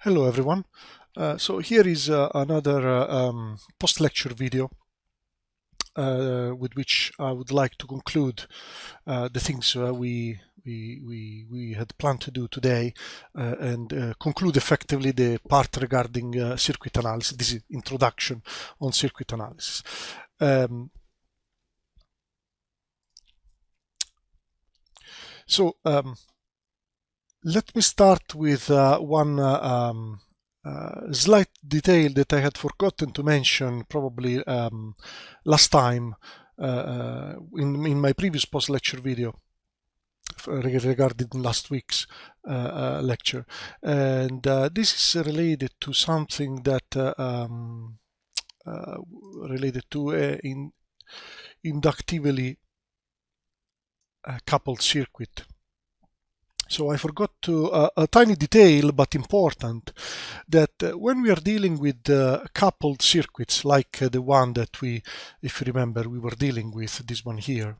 Hello everyone. So here is another post-lecture video with which I would like to conclude the things we had planned to do today and conclude effectively the part regarding circuit analysis. This is introduction on circuit analysis. Let me start with one slight detail that I had forgotten to mention probably last time in my previous post-lecture video regarding last week's lecture. And this is related to something that related to inductively coupled circuit. So I forgot to a tiny detail, but important, that when we are dealing with coupled circuits like the one that we, if you remember, we were dealing with, this one here,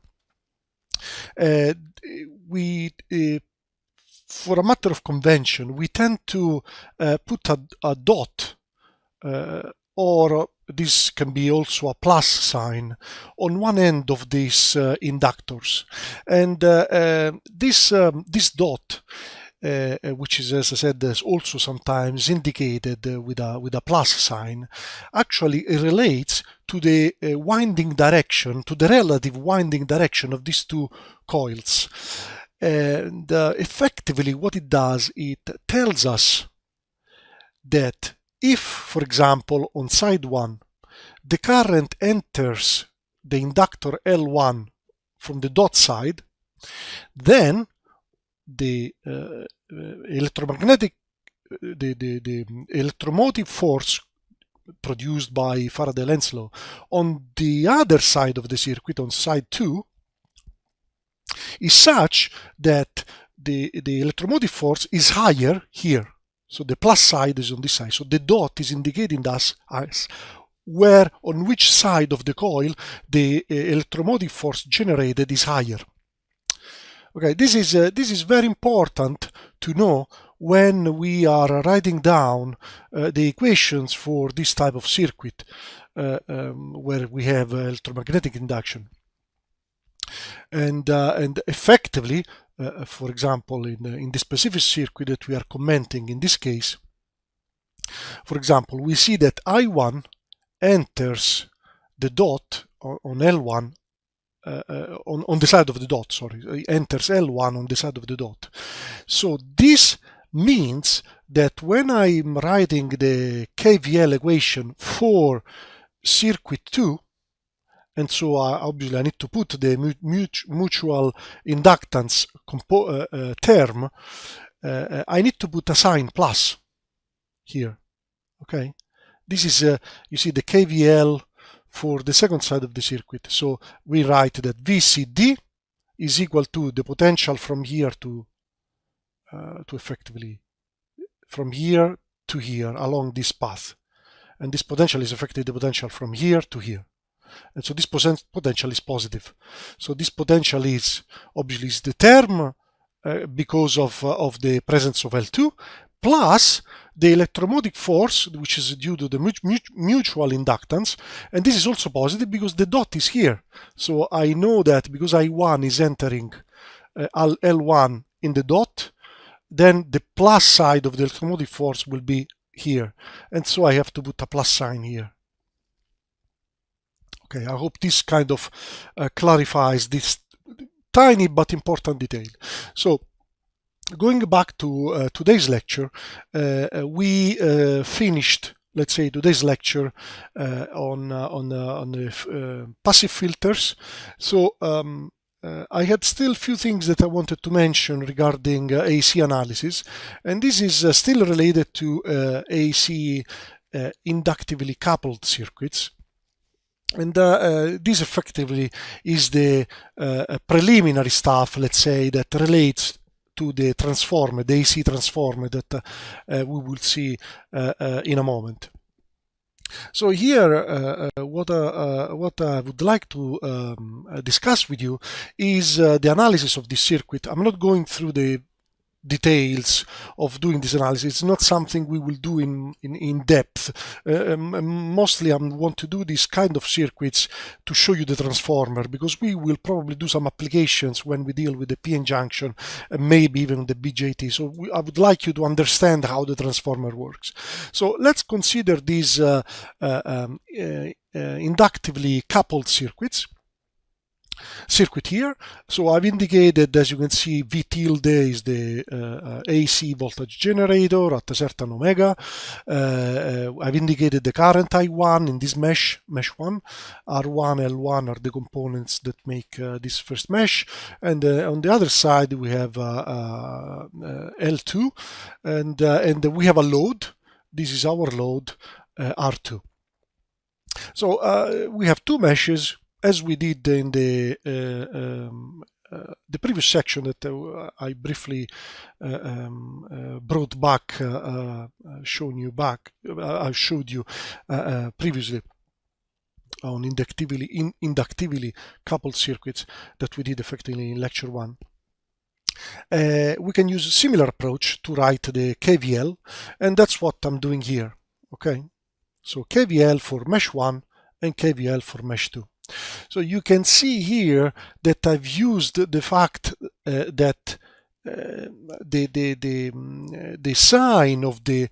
for a matter of convention, we tend to put a dot or this can be also a plus sign on one end of these inductors, and this dot, which is, as I said, also sometimes indicated with a plus sign, actually relates to the winding direction, to the relative winding direction of these two coils. And effectively, what it does, it tells us that if, for example, on side 1, the current enters the inductor L1 from the dot side, then the electromotive force produced by Faraday-Lenz law on the other side of the circuit, on side 2, is such that the electromotive force is higher here. So the plus side is on this side. So the dot is indicating us where, on which side of the coil the electromotive force generated is higher. Okay, this is very important to know when we are writing down the equations for this type of circuit where we have electromagnetic induction. And effectively, for example, in the specific circuit that we are commenting in this case, for example, we see that I1 enters the dot on L1, on the side of the dot, sorry, enters L1 on the side of the dot. So this means that when I'm writing the KVL equation for circuit 2, and so obviously I need to put the mutual inductance term, I need to put a sign plus here, okay? This is, you see, the KVL for the second side of the circuit. So we write that VCD is equal to the potential from here to effectively, from here to here along this path. And this potential is effectively the potential from here to here. And so this potential is positive. So this potential is obviously is the term because of the presence of L2 plus the electromotive force, which is due to the mutual inductance. And this is also positive because the dot is here. So I know that because I1 is entering L1 in the dot, then the plus side of the electromotive force will be here. And so I have to put a plus sign here. Okay, I hope this kind of clarifies this tiny but important detail. So, going back to today's lecture, we finished, let's say, today's lecture on the passive filters. So, I had still a few things that I wanted to mention regarding AC analysis, and this is still related to AC inductively coupled circuits. And this effectively is the preliminary stuff, let's say, that relates to the transformer, the AC transformer that we will see in a moment. So here, what I would like to discuss with you is the analysis of this circuit. I'm not going through the details of doing this analysis. It's not something we will do in depth. Mostly I want to do this kind of circuits to show you the transformer, because we will probably do some applications when we deal with the PN junction and maybe even the BJT. So I would like you to understand how the transformer works. So let's consider these inductively coupled circuit here. So I've indicated, as you can see, V tilde is the AC voltage generator at a certain omega. I've indicated the current I1 in this mesh 1. R1, L1 are the components that make this first mesh. And on the other side, we have L2, and we have a load. This is our load, R2. So we have two meshes, as we did in the previous section that I briefly brought back, I showed you previously on inductively coupled circuits that we did effectively in lecture 1. We can use a similar approach to write the KVL, and that's what I'm doing here. Okay, so KVL for mesh 1 and KVL for mesh 2. So you can see here that I've used the fact that the sign of the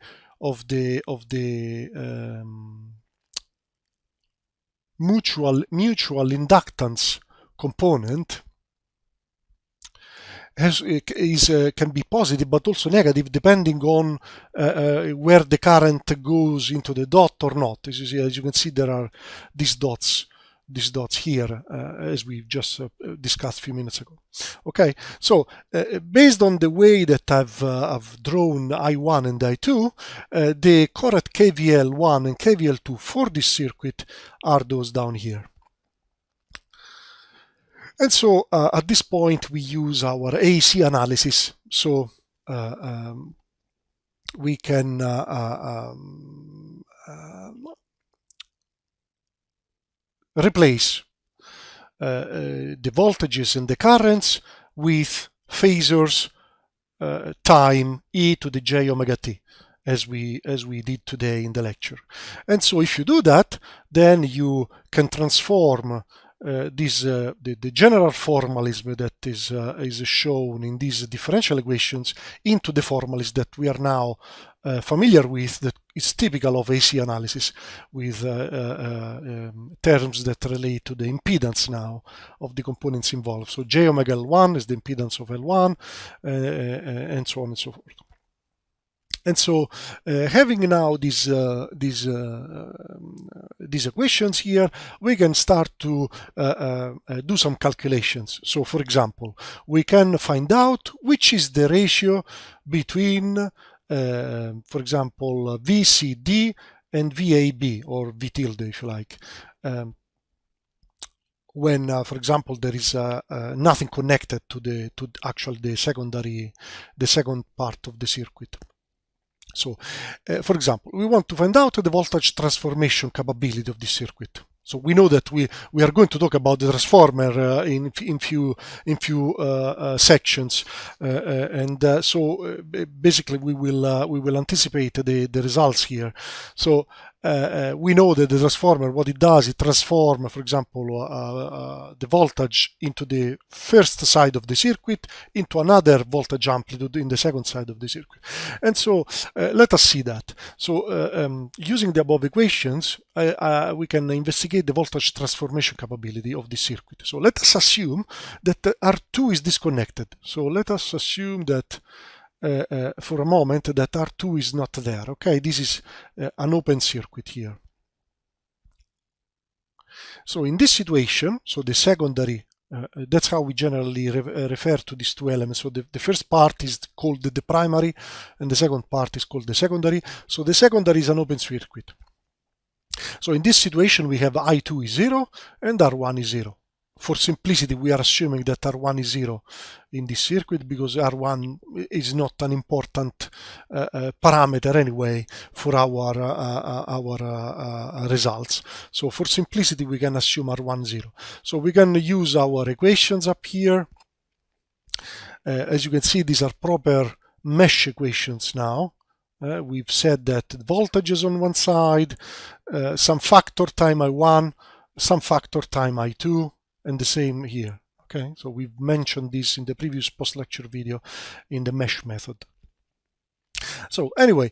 mutual inductance component can be positive but also negative depending on where the current goes into the dot or not. As you can see, there are these dots here, as we just discussed a few minutes ago. Okay, so based on the way that I've drawn I1 and I2, the correct KVL1 and KVL2 for this circuit are those down here. And so at this point we use our AC analysis. So we can replace the voltages and the currents with phasors time e to the j omega t, as we did today in the lecture. And so if you do that, then you can transform the general formalism that is shown in these differential equations into the formalism that we are now familiar with, that is typical of AC analysis, with terms that relate to the impedance now of the components involved. So j omega L1 is the impedance of L1, and so on and so forth. And so, having now these equations here, we can start to do some calculations. So, for example, we can find out which is the ratio between, for example, VCD and VAB, or V tilde, if you like, when, for example, there is nothing connected to the second part of the circuit. So, for example, we want to find out the voltage transformation capability of this circuit. So we know that we are going to talk about the transformer in few sections, so basically we will anticipate the results here. So we know that the transformer, what it does, it transforms, for example, the voltage into the first side of the circuit into another voltage amplitude in the second side of the circuit. And so let us see that. So using the above equations, we can investigate the voltage transformation capability of this circuit. So let us assume that R2 is disconnected. So let us assume that for a moment that R2 is not there. Okay, this is an open circuit here. So in this situation, so the secondary, that's how we generally refer to these two elements. So the first part is called the primary, and the second part is called the secondary. So the secondary is an open circuit. So in this situation, we have I2 is 0 and R1 is 0. For simplicity, we are assuming that R1 is 0 in this circuit because R1 is not an important parameter anyway for our results. So for simplicity, we can assume R1 0. So we can use our equations up here. As you can see, these are proper mesh equations now. We've said that voltages on one side, some factor time I1, some factor time I2, and the same here. Okay, so we've mentioned this in the previous post-lecture video in the mesh method. So anyway,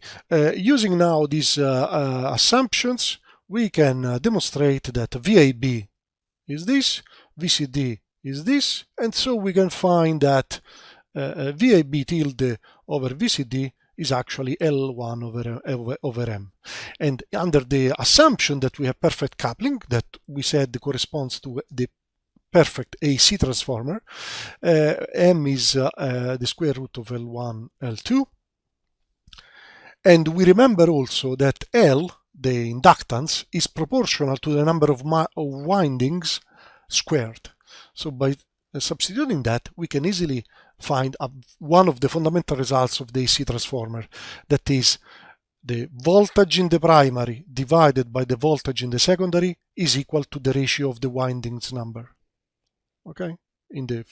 using now these assumptions, we can demonstrate that VAB is this, VCD is this, and so we can find that VAB tilde over VCD is actually L1 over M. And under the assumption that we have perfect coupling, that we said corresponds to the perfect AC transformer, M is the square root of L1, L2. And we remember also that L, the inductance, is proportional to the number of windings squared. So by substituting that, we can easily find one of the fundamental results of the AC transformer, that is the voltage in the primary divided by the voltage in the secondary is equal to the ratio of the windings number. Okay, in the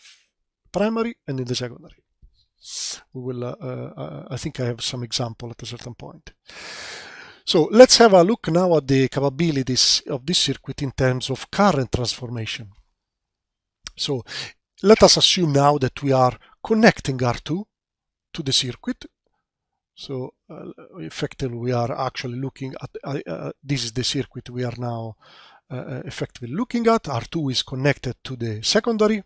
primary and in the secondary. We will, I think I have some example at a certain point. So let's have a look now at the capabilities of this circuit in terms of current transformation. So let us assume now that we are connecting R2 to the circuit. So effectively we are actually looking at, this is the circuit we are now effectively looking at. R2 is connected to the secondary.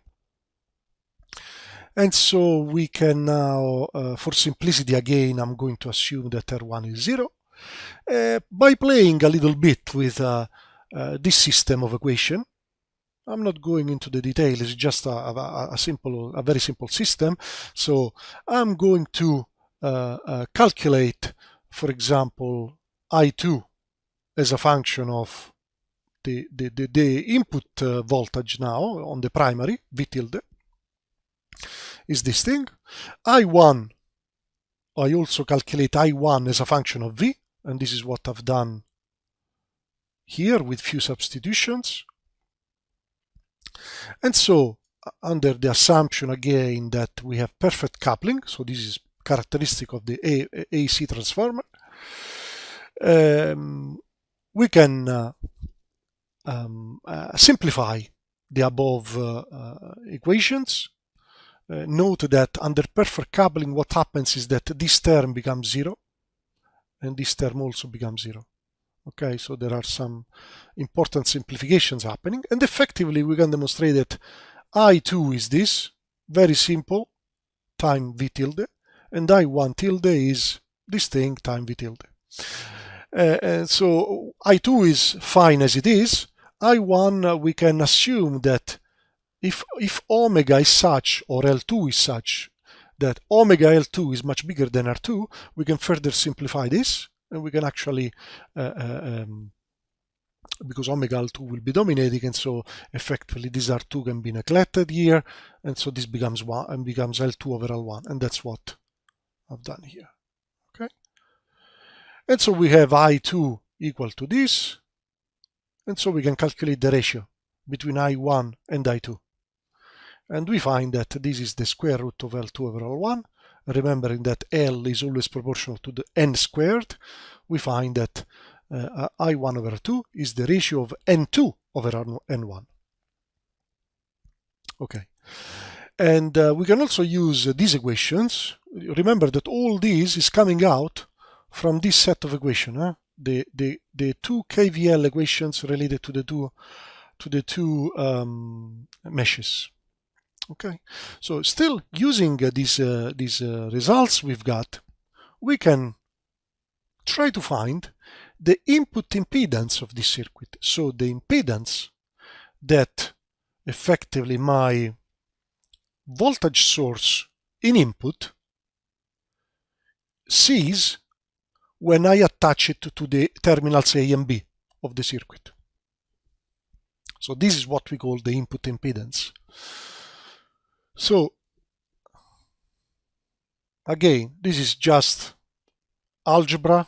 And so we can now, for simplicity again, I'm going to assume that R1 is 0. By playing a little bit with this system of equation, I'm not going into the detail, it's just a very simple system. So I'm going to calculate, for example, I2 as a function of the input voltage now on the primary, V tilde, is this thing. I1, I also calculate I1 as a function of V, and this is what I've done here with few substitutions. And so under the assumption again that we have perfect coupling, so this is characteristic of the AC transformer, we can simplify the above equations. Note that under perfect coupling what happens is that this term becomes 0 and this term also becomes 0. Okay, so there are some important simplifications happening, and effectively we can demonstrate that I2 is this, very simple, time V tilde, and I1 tilde is this thing time V tilde. And so I2 is fine as it is. I1 we can assume that if omega is such, or L2 is such, that omega L2 is much bigger than R2, we can further simplify this, and we can actually, because omega L2 will be dominating, and so effectively this R2 can be neglected here, and so this becomes 1 and becomes L2 over L1, and that's what I've done here. Okay, and so we have I2 equal to this, and so we can calculate the ratio between I1 and I2. And we find that this is the square root of L2 over L1. Remembering that L is always proportional to the n squared, we find that I1 over 2 is the ratio of N2 over N1. Okay. And we can also use these equations. Remember that all this is coming out from this set of equations, the two KVL equations related to the two meshes. Okay, so still using these results we've got, we can try to find the input impedance of this circuit. So the impedance that effectively my voltage source in input sees when I attach it to the terminals A and B of the circuit. So this is what we call the input impedance. So again, this is just algebra,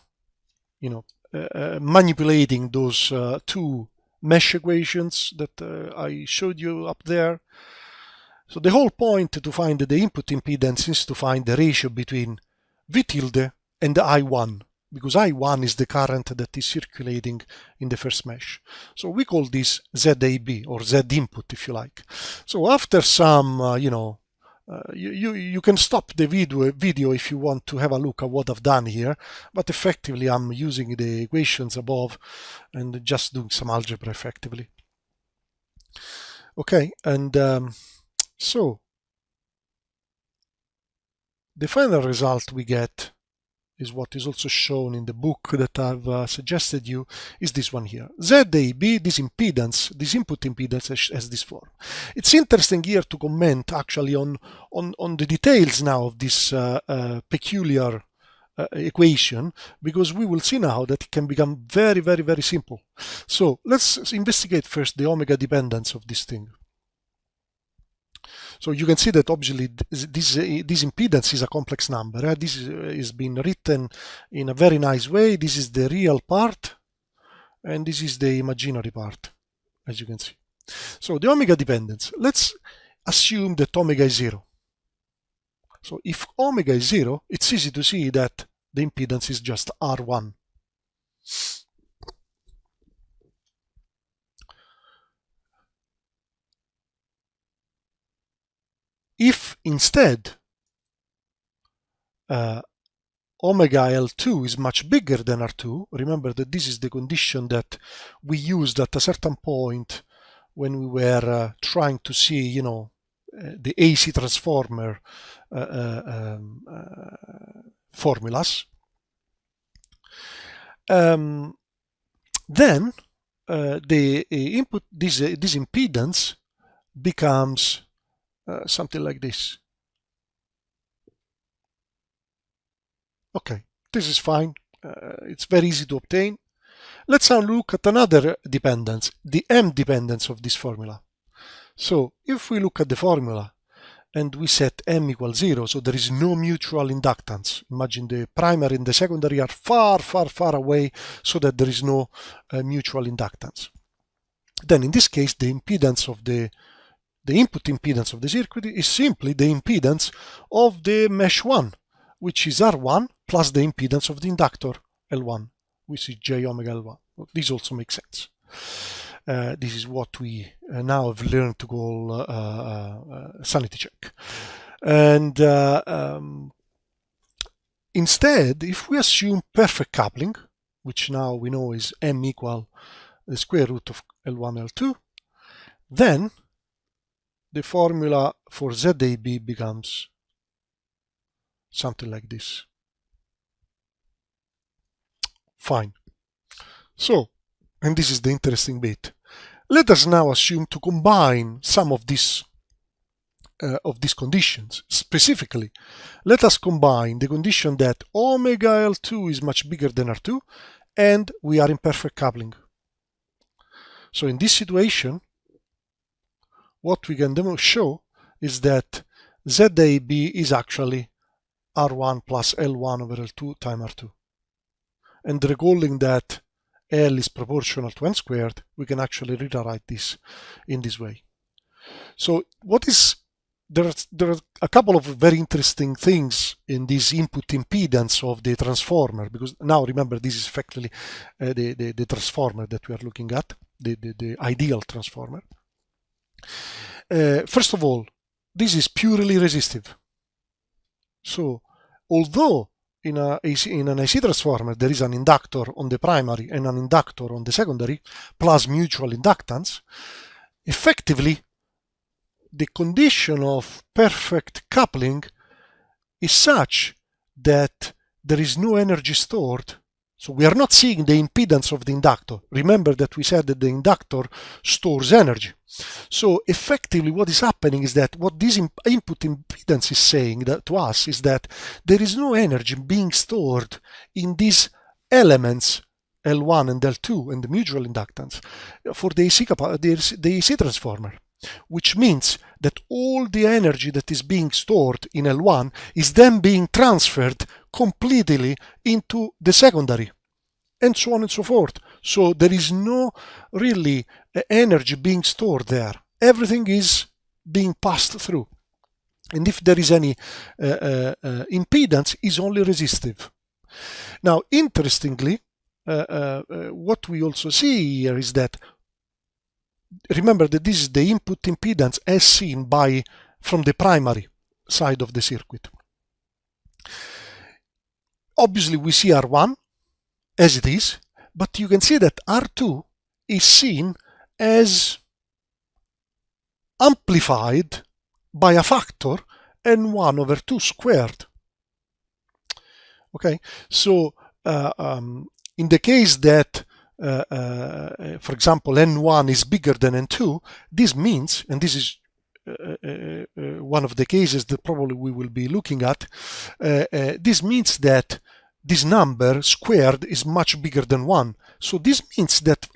manipulating those two mesh equations that I showed you up there. So the whole point to find the input impedance is to find the ratio between V tilde and I1, because I1 is the current that is circulating in the first mesh. So we call this ZAB, or Z input if you like. So after some, you can stop the video if you want to have a look at what I've done here, but effectively I'm using the equations above and just doing some algebra effectively. Okay, and so the final result we get is what is also shown in the book that I've suggested you, is this one here. ZAB, this impedance, this input impedance has this form. It's interesting here to comment actually on the details now of this peculiar equation, because we will see now that it can become very, very, very simple. So let's investigate first the omega dependence of this thing. So you can see that obviously this impedance is a complex number. This is been written in a very nice way. This is the real part, and this is the imaginary part, as you can see. So the omega dependence, let's assume that omega is 0. So if omega is 0, it's easy to see that the impedance is just R1. If instead omega L2 is much bigger than R2, remember that this is the condition that we used at a certain point when we were trying to see, the AC transformer formulas. Then the input, this impedance becomes something like this. Okay, this is fine. It's very easy to obtain. Let's now look at another dependence, the M dependence of this formula. So if we look at the formula and we set M equals 0, so there is no mutual inductance. Imagine the primary and the secondary are far, far, far away, so that there is no mutual inductance. Then in this case, the impedance of the input impedance of the circuit is simply the impedance of the mesh 1, which is R1 plus the impedance of the inductor L1, which is J omega L1. This also makes sense. This is what we now have learned to call sanity check. And instead, if we assume perfect coupling, which now we know is M equal the square root of L1 L2, then the formula for ZAB becomes something like this. Fine. So, and this is the interesting bit. Let us now assume to combine some of these conditions. Specifically, let us combine the condition that omega L2 is much bigger than R2 and we are in perfect coupling. So in this situation, what we can show is that ZAB is actually R1 plus L1 over L2 times R2. And recalling that L is proportional to N squared, we can actually rewrite this in this way. So there are a couple of very interesting things in this input impedance of the transformer, because now remember this is effectively the transformer that we are looking at, the ideal transformer. First of all, this is purely resistive. So although in an AC transformer there is an inductor on the primary and an inductor on the secondary plus mutual inductance, effectively the condition of perfect coupling is such that there is no energy stored. So we are not seeing the impedance of the inductor. Remember that we said that the inductor stores energy. So effectively what is happening is that what this input impedance is saying to us is that there is no energy being stored in these elements L1 and L2 and the mutual inductance for the AC transformer, which means that all the energy that is being stored in L1 is then being transferred completely into the secondary, and so on and so forth. So there is no really energy being stored there. Everything is being passed through. And if there is any impedance, is only resistive. Now, interestingly, what we also see here is that, remember that this is the input impedance as seen from the primary side of the circuit. Obviously, we see R1 as it is, but you can see that R2 is seen as amplified by a factor n1 over 2 squared. Okay, so in the case that, for example, n1 is bigger than n2, this means, and this is one of the cases that probably we will be looking at, this means that this number squared is much bigger than 1. So this means that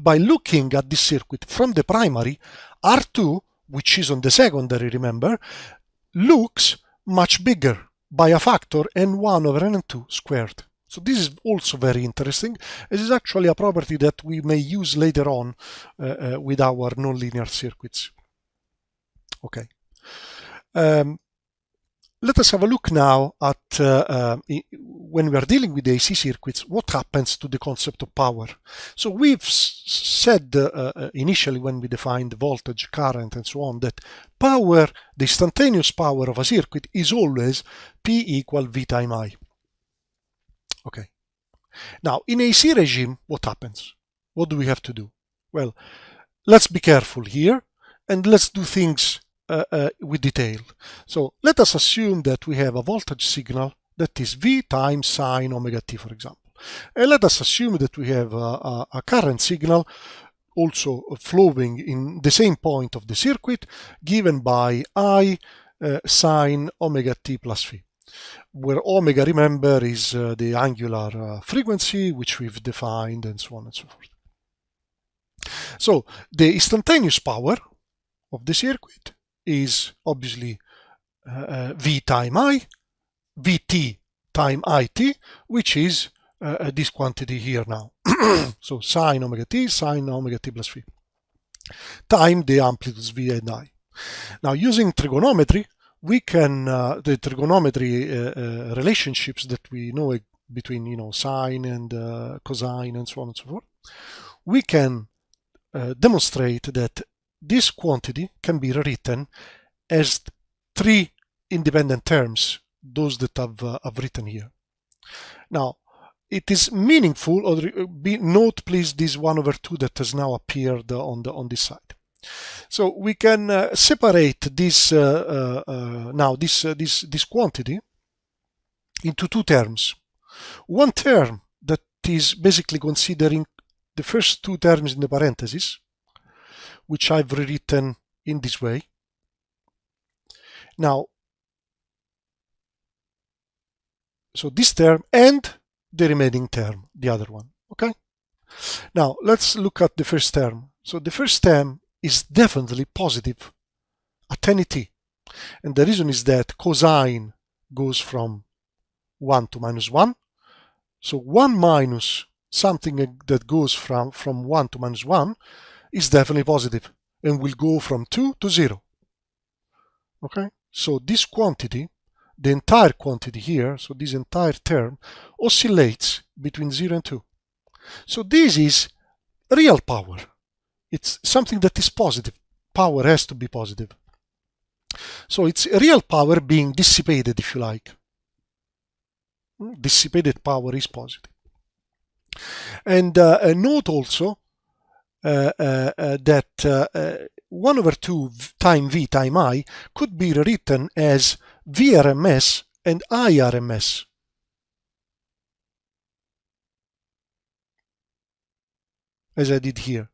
by looking at this circuit from the primary, R2, which is on the secondary, remember, looks much bigger by a factor n1 over n2 squared. So this is also very interesting. This is actually a property that we may use later on with our nonlinear circuits. Okay. Let us have a look now at, when we are dealing with AC circuits, what happens to the concept of power. So we've said initially when we defined voltage, current, and so on, that power, the instantaneous power of a circuit is always P equal V time I. Okay. Now, in AC regime, what happens? What do we have to do? Well, let's be careful here, and let's do things with detail. So let us assume that we have a voltage signal that is V times sine omega t, for example. And let us assume that we have a current signal also flowing in the same point of the circuit given by I sine omega t plus V, where omega, remember, is the angular frequency which we've defined, and so on and so forth. So the instantaneous power of the circuit is obviously V time I, Vt time It, which is this quantity here now. So sine omega t plus V, time the amplitudes V and I. Now, using trigonometry, we can, the trigonometry relationships that we know between, sine and cosine and so on and so forth, we can demonstrate that this quantity can be rewritten as 3 independent terms, those that I've written here. Now, it is meaningful, or note please this 1 over 2 that has now appeared on this side. So we can separate this now this quantity into 2 terms. One term that is basically considering the first 2 terms in the parentheses, which I've rewritten in this way. Now, so this term and the remaining term, the other one, okay? Now, let's look at the first term. So the first term is definitely positive at any t. And the reason is that cosine goes from 1 to minus 1. So 1 minus something that goes from 1 to minus 1 is definitely positive and will go from 2 to 0. Okay? So this quantity, the entire quantity here, so this entire term, oscillates between 0 and 2. So this is real power. It's something that is positive. Power has to be positive. So it's real power being dissipated, if you like. Dissipated power is positive. And note also that 1 over 2 time V time I could be rewritten as VRMS and IRMS. As I did here.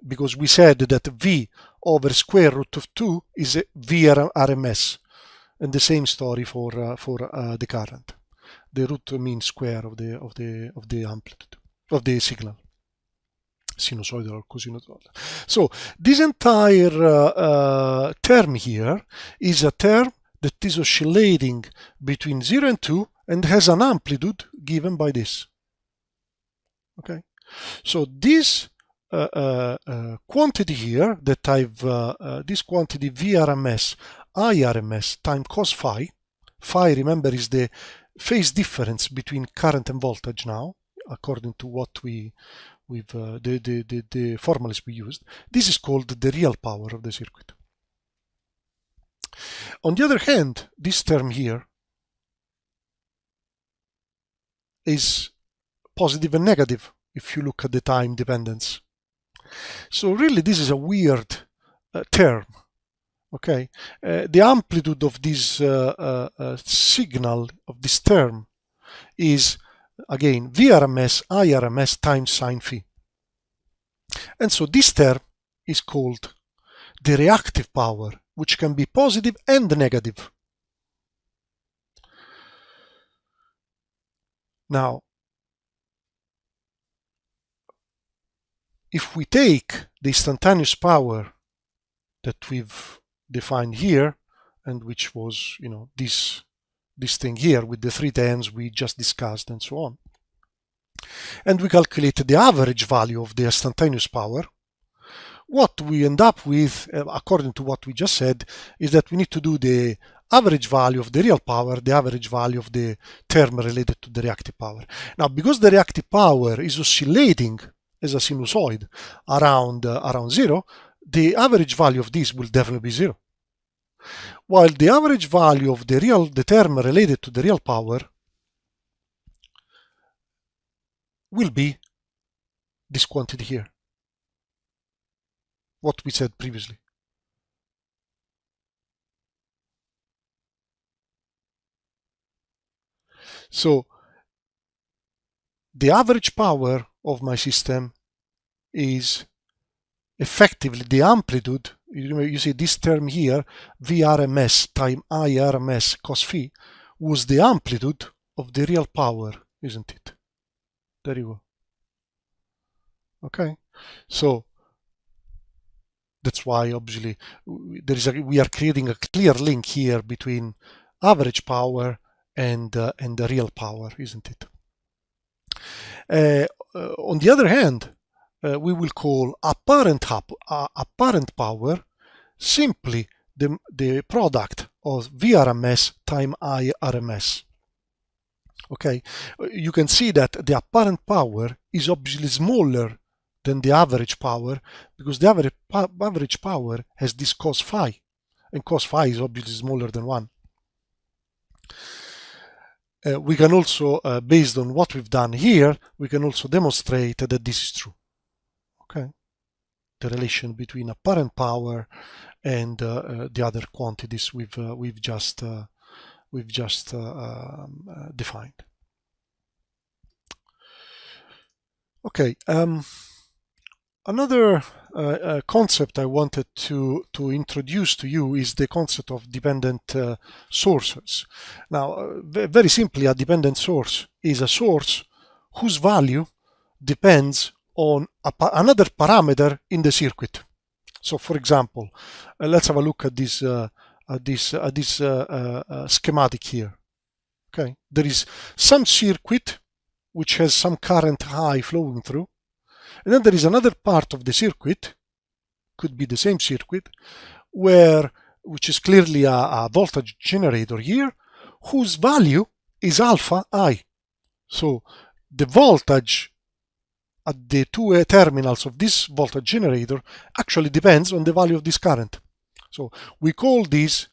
Because we said that V over square root of 2 is VRMS. And the same story for the current. The root mean square of the amplitude of the signal, sinusoidal or cosinusoidal. So this entire term here is a term that is oscillating between 0 and 2 and has an amplitude given by this. Okay, so this quantity here that I've this quantity VRMS I RMS time cos phi. Phi, remember, is the phase difference between current and voltage now, according to what the formulas we used. This is called the real power of the circuit. On the other hand, this term here is positive and negative if you look at the time dependence. So really this is a weird term. Okay, the amplitude of this signal of this term is again VRMS IRMS times sine phi. And so this term is called the reactive power, which can be positive and negative. Now, if we take the instantaneous power that we've defined here, and which was, this thing here with the 3 terms we just discussed and so on, and we calculate the average value of the instantaneous power, what we end up with, according to what we just said, is that we need to do the average value of the real power, the average value of the term related to the reactive power. Now, because the reactive power is oscillating as a sinusoid around 0, the average value of this will definitely be 0. While the average value of the term related to the real power will be this quantity here, what we said previously. So the average power of my system is effectively the amplitude. You see this term here, VRMS time IRMS cos phi, was the amplitude of the real power, isn't it? There you go. Okay, so that's why obviously we are creating a clear link here between average power and the real power, isn't it? On the other hand, we will call apparent power simply the product of VRMS time IRMS. Okay, you can see that the apparent power is obviously smaller than the average power, because the average power has this cos phi, and cos phi is obviously smaller than 1. We can also, based on what we've done here, we can also demonstrate that this is true. Okay, the relation between apparent power and the other quantities we've just defined. Okay, another concept I wanted to introduce to you is the concept of dependent sources. Now, very simply, a dependent source is a source whose value depends on another parameter in the circuit. So, for example, let's have a look at this schematic here. Okay, there is some circuit which has some current I flowing through, and then there is another part of the circuit, could be the same circuit, which is clearly a voltage generator here, whose value is alpha I. So the voltage at the 2 terminals of this voltage generator actually depends on the value of this current. So we call this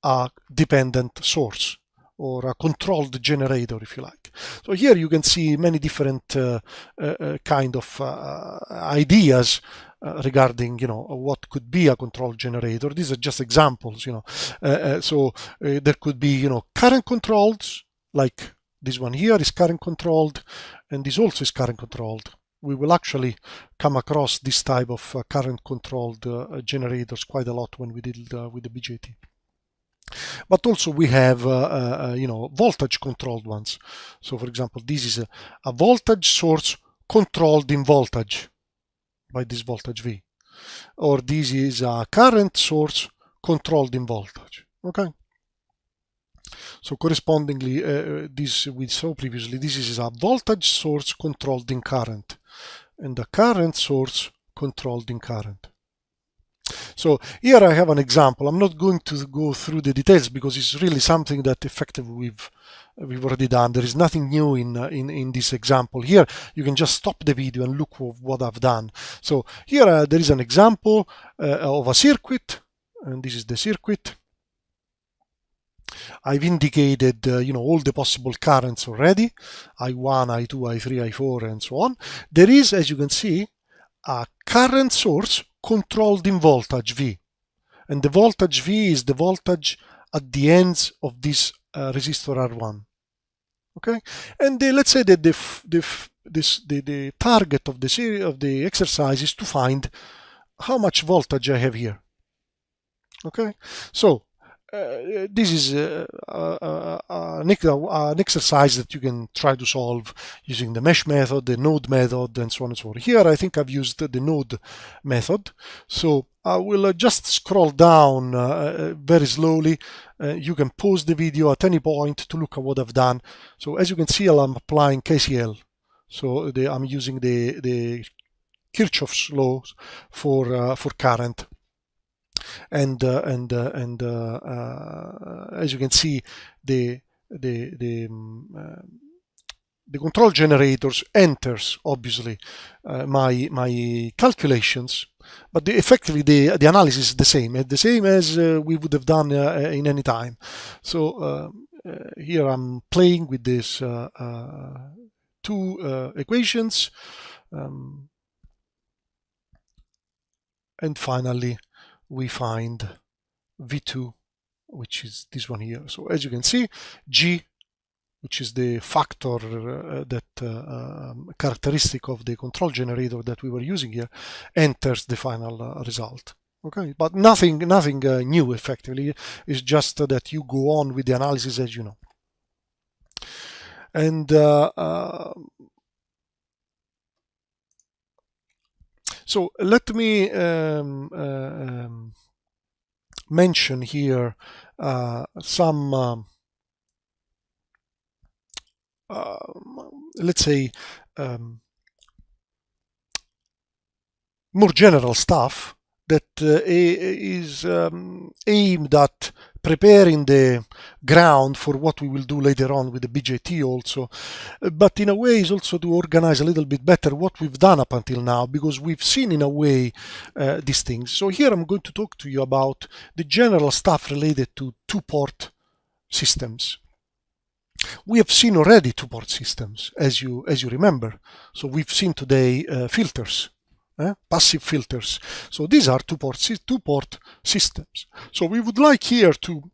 a dependent source, or a controlled generator, if you like. So here you can see many different kind of ideas regarding, what could be a controlled generator. These are just examples, so there could be, current controlled, like this one here is current controlled, and this also is current controlled. We will actually come across this type of current controlled generators quite a lot when we did with the BJT. But also we have, voltage controlled ones. So for example, this is a voltage source controlled in voltage by this voltage V. Or this is a current source controlled in voltage. Okay. So correspondingly, this we saw previously, this is a voltage source controlled in current, and a current source controlled in current. So here I have an example. I'm not going to go through the details because it's really something that effectively we've already done. There is nothing new in this example. Here you can just stop the video and look at what I've done. So here there is an example of a circuit, and this is the circuit. I've indicated all the possible currents already, I1, I2, I3, I4, and so on. There is, as you can see, a current source controlled in voltage V, and the voltage V is the voltage at the ends of this resistor R1. Okay, and let's say that the target of the exercise is to find how much voltage I have here. Okay, so this is an exercise that you can try to solve using the mesh method, the node method, and so on and so forth. Here I think I've used the node method. So I will just scroll down very slowly. You can pause the video at any point to look at what I've done. So as you can see, I'm applying KCL. So I'm using the Kirchhoff's laws for current. And as you can see, the control generators enters obviously my calculations, but effectively the analysis is the same as we would have done in any time. So here I'm playing with these two equations, and finally we find V2, which is this one here. So as you can see, G, which is the factor characteristic of the control generator that we were using here, enters the final result. Okay, but nothing new effectively. It's just that you go on with the analysis as you know. And so let me mention here some, let's say, more general stuff that is aimed at preparing the ground for what we will do later on with the BJT also, but in a way is also to organize a little bit better what we've done up until now, because we've seen in a way these things. So here I'm going to talk to you about the general stuff related to two-port systems. We have seen already two-port systems, as you remember. So we've seen today filters. Passive filters. So these are two-port systems. So we would like here to,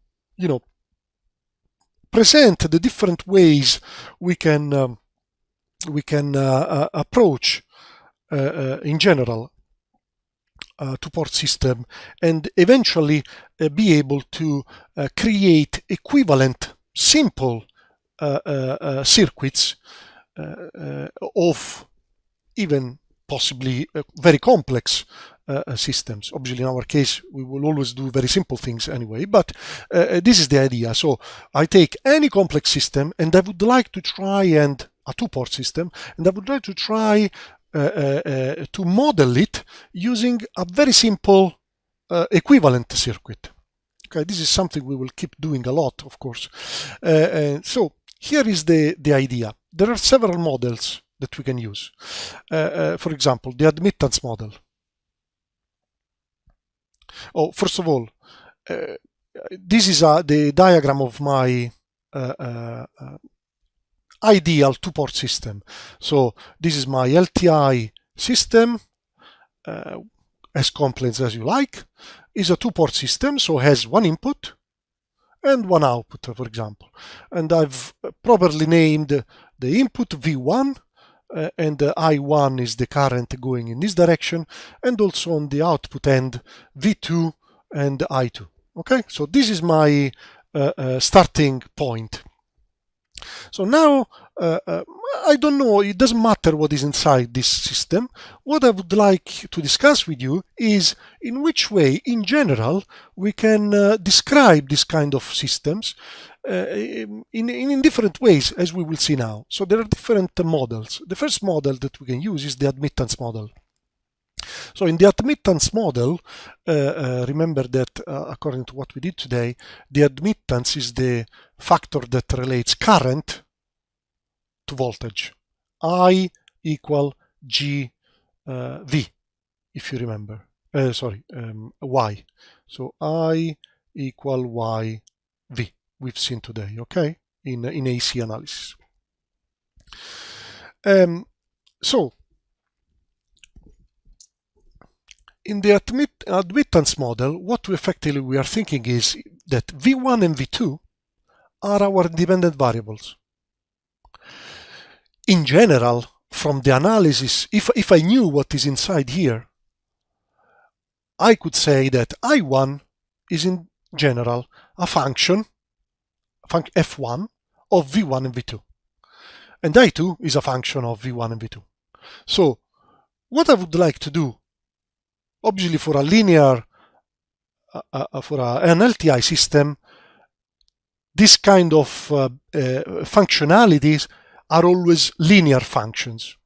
present the different ways we can approach in general two-port system, and eventually be able to create equivalent simple circuits of even possibly very complex systems. Obviously, in our case, we will always do very simple things anyway, but this is the idea. So I take any complex system and I would like to try, and a two-port system, and I would like to try to model it using a very simple equivalent circuit. Okay, this is something we will keep doing a lot, of course. So here is the idea. There are several models that we can use. For example, the admittance model. Oh, first of all, this is the diagram of my ideal two-port system. So this is my LTI system, as complex as you like. Is a two-port system, so has one input and one output, for example. And I've properly named the input V1, and the I1 is the current going in this direction, and also on the output end V2 and I2. Okay, so this is my starting point. So now I don't know, it doesn't matter what is inside this system. What I would like to discuss with you is in which way, in general, we can describe this kind of systems in different ways, as we will see now. So there are different models. The first model that we can use is the admittance model. So in the admittance model, remember that according to what we did today, the admittance is the factor that relates current to voltage. I equal G V, if you remember. Y. So I equal Y V. We've seen today, okay, in AC analysis. So in the admittance model, what effectively we are thinking is that V1 and V2 are our independent variables. In general, from the analysis, if I knew what is inside here, I could say that I1 is in general a function f1 of V1 and V2. And I2 is a function of V1 and V2. So what I would like to do, obviously for a linear, for an LTI system, this kind of functionalities are always linear functions,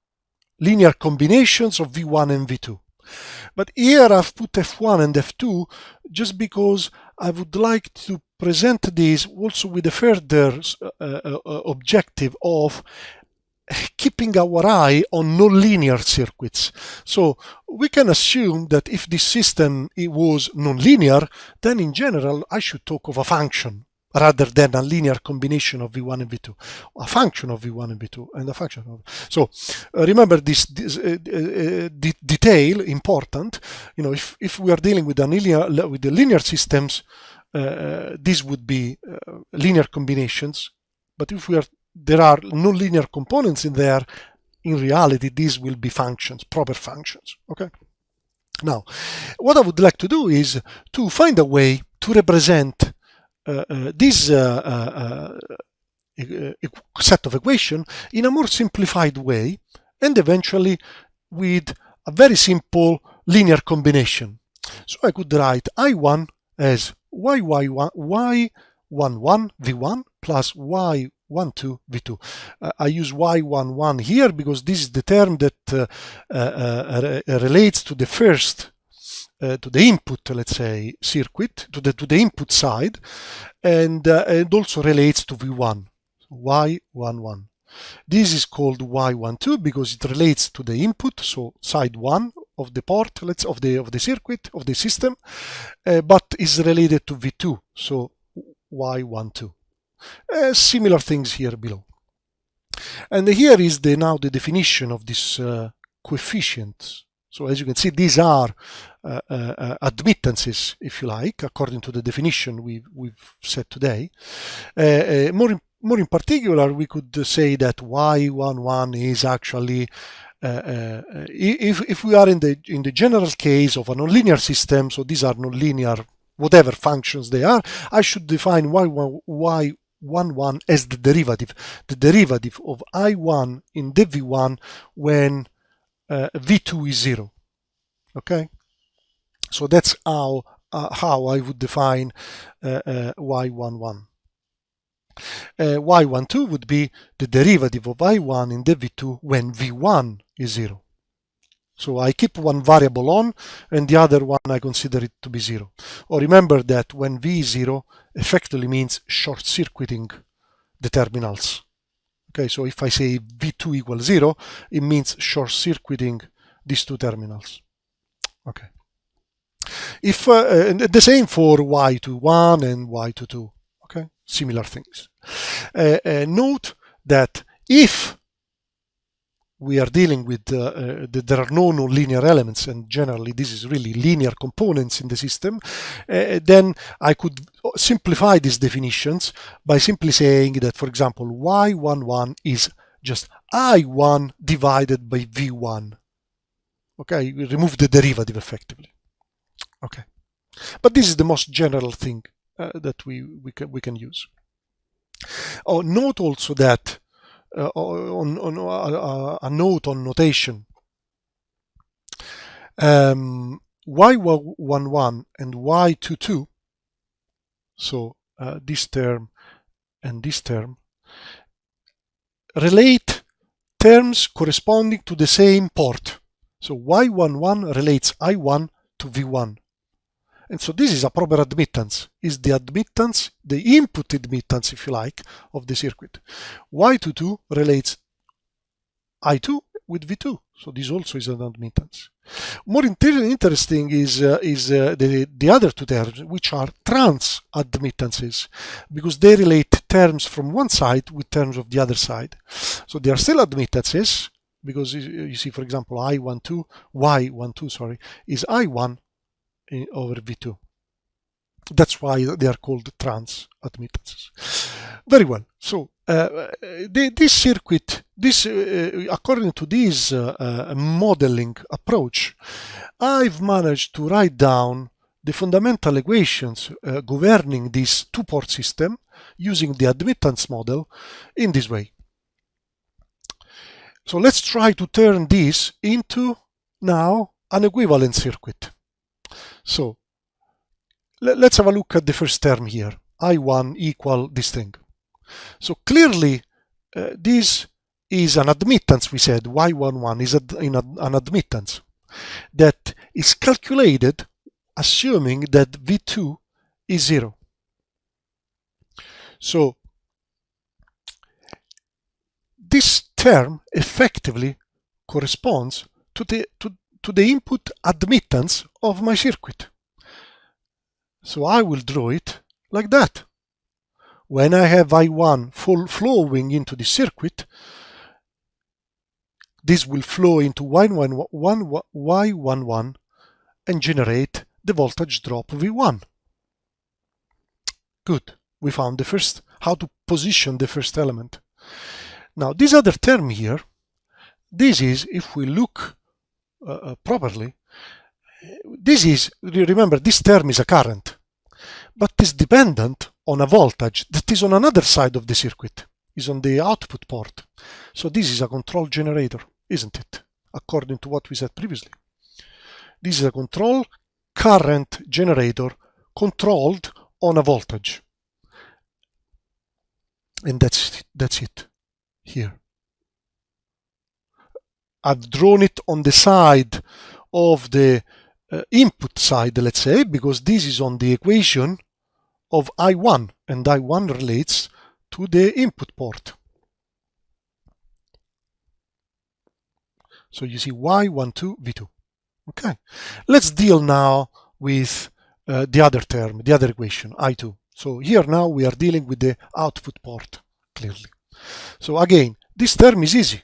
linear combinations of V1 and V2. But here I've put F1 and F2 just because I would like to present this also with a further objective of keeping our eye on nonlinear circuits. So we can assume that if this system was nonlinear, then in general I should talk of a function rather than a linear combination of V1 and V2, a function of V1 and V2 and a function of. So remember this detail important. You know, if we are dealing with the linear systems, these would be linear combinations. But if there are nonlinear components in there, in reality these will be functions, proper functions. Okay. Now, what I would like to do is to find a way to represent this set of equations in a more simplified way, and eventually with a very simple linear combination. So I could write I1 as y11 v1 plus y12 v2. I use y11 here because this is the term that relates to the first to the input, let's say, circuit, to the input side, and also relates to V1, Y11. This is called Y12 because it relates to the input, so side 1 of the port, of the circuit, of the system, but is related to V2, so Y12. Similar things here below. And here is now the definition of this coefficients. So as you can see, these are admittances, if you like, according to the definition we've set today. More in particular, we could say that Y11 is actually, if we are in the general case of a nonlinear system, so these are nonlinear, whatever functions they are, I should define Y11 as the derivative of I1 in the V1 when V2 is 0. Okay, so that's how I would define Y11. Y12 would be the derivative of I1 in the V2 when V1 is 0. So I keep one variable on and the other one I consider it to be 0. Or remember that when V is 0 effectively means short-circuiting the terminals. Okay, so if I say V2 equals 0, it means short-circuiting these two terminals. Okay. If the same for Y21 and Y22. Okay, similar things. Note that if we are dealing with there are no nonlinear elements, and generally this is really linear components in the system, then I could simplify these definitions by simply saying that, for example, Y11 is just I1 divided by V1. Okay, we remove the derivative effectively. Okay, but this is the most general thing that we can use. Oh, note also that a note on notation. Y11 and Y22, so this term and this term, relate terms corresponding to the same port. So Y11 relates I1 to V1. And so this is a proper admittance, is the admittance, the input admittance, if you like, of the circuit. Y22 relates I2 with V2. So this also is an admittance. More interesting is the other two terms, which are trans admittances, because they relate terms from one side with terms of the other side. So they are still admittances, because you see, for example, Y12, sorry, is I1 over V2. That's why they are called trans admittances. Very well. So this circuit, according to this modeling approach, I've managed to write down the fundamental equations governing this two-port system using the admittance model in this way. So let's try to turn this into now an equivalent circuit. So let's have a look at the first term here, I1 equal this thing. So clearly this is an admittance, we said, Y11 is an admittance that is calculated assuming that V2 is 0. So this term effectively corresponds to the input admittance of my circuit. So I will draw it like that. When I have I1 flowing into the circuit, this will flow into Y11 and generate the voltage drop V1. Good. We found the first, how to position the first element. Now this other term here, this is, if we look properly, this is, remember, this term is a current, but is dependent on a voltage that is on another side of the circuit, is on the output port. So this is a control generator, isn't it? According to what we said previously. This is a control current generator controlled on a voltage. And that's it here. I've drawn it on the side of the input side, let's say, because this is on the equation of I1, and I1 relates to the input port. So you see Y12 V2. Okay, let's deal now with the other term, the other equation, I2. So here now we are dealing with the output port, clearly. So again, this term is easy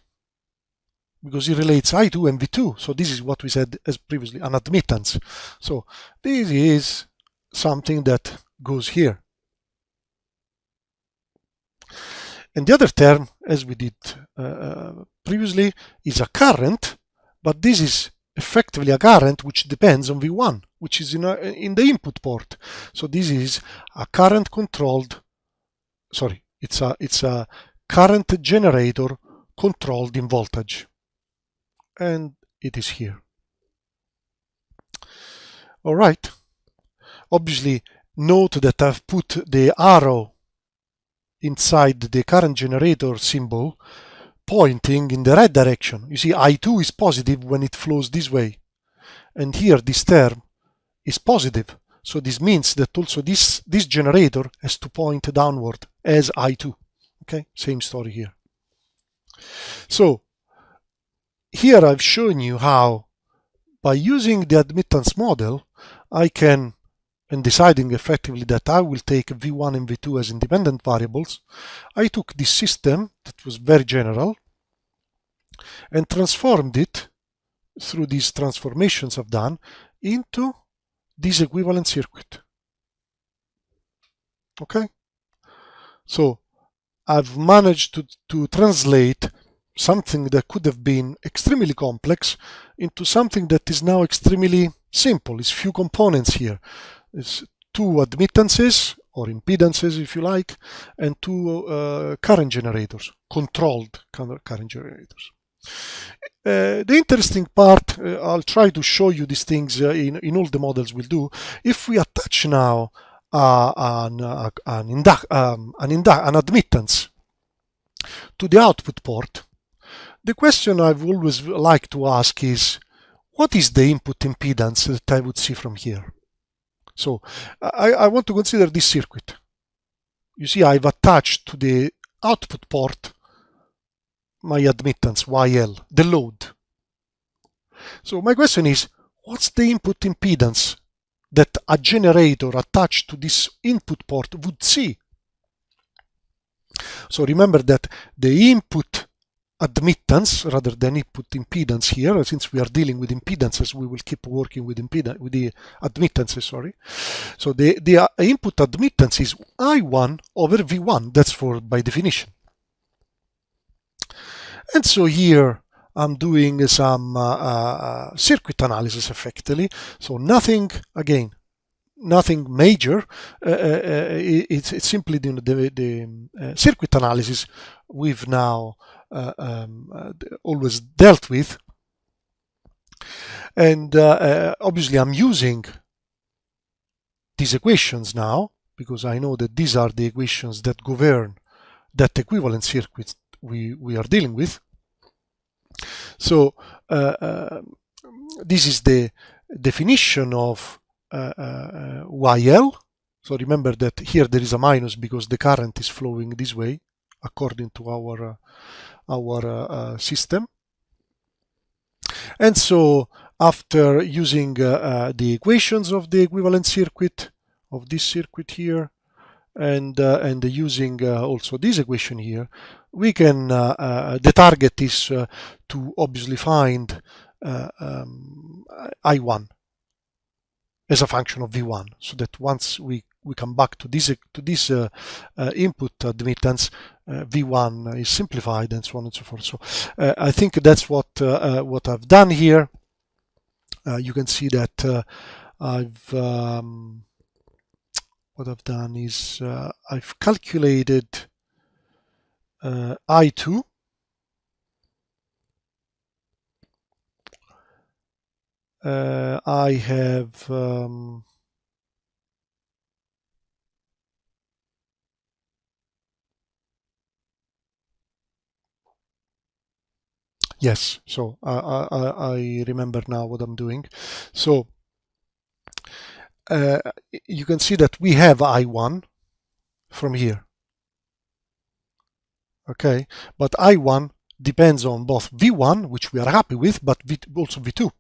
because it relates I2 and V2. So this is what we said as previously, an admittance. So this is something that goes here. And the other term, as we did previously, is a current, but this is effectively a current which depends on V1, which is in the input port. So this is a current controlled, sorry, it's a current generator controlled in voltage. And it is here. All right. Obviously, note that I've put the arrow inside the current generator symbol pointing in the right direction. You see, I2 is positive when it flows this way. And here this term is positive. So this means that also this generator has to point downward as I2. Okay, same story here. So here I've shown you how, by using the admittance model, I can, and deciding effectively that I will take V1 and V2 as independent variables, I took this system that was very general and transformed it through these transformations I've done into this equivalent circuit. Okay? So I've managed to translate something that could have been extremely complex into something that is now extremely simple. It's few components here. It's two admittances or impedances, if you like, and two current generators, controlled current generators. The interesting part, I'll try to show you these things in all the models we'll do. If we attach now an admittance to the output port, the question I've always liked to ask is, what is the input impedance that I would see from here? So I want to consider this circuit. You see, I've attached to the output port my admittance, YL, the load. So my question is, what's the input impedance that a generator attached to this input port would see? So remember that the input admittance rather than input impedance here, since we are dealing with impedances, we will keep working with the admittances, sorry. So the input admittance is I1 over V1, that's for by definition. And so here I'm doing some circuit analysis effectively. So nothing, again, nothing major. It's simply the circuit analysis we've now always dealt with. And obviously I'm using these equations now because I know that these are the equations that govern that equivalent circuit we are dealing with. So this is the definition of YL. So remember that here there is a minus because the current is flowing this way according to our system. And so after using the equations of the equivalent circuit of this circuit here and using also this equation here, we can the target is to obviously find I1 as a function of V1, so that once we come back to this input admittance, V1 is simplified and so on and so forth. So I think that's what I've done here. You can see that what I've done is I've calculated I2 I have yes, so I remember now what I'm doing. So you can see that we have I1 from here. Okay, but I1 depends on both V1, which we are happy with, but also V2.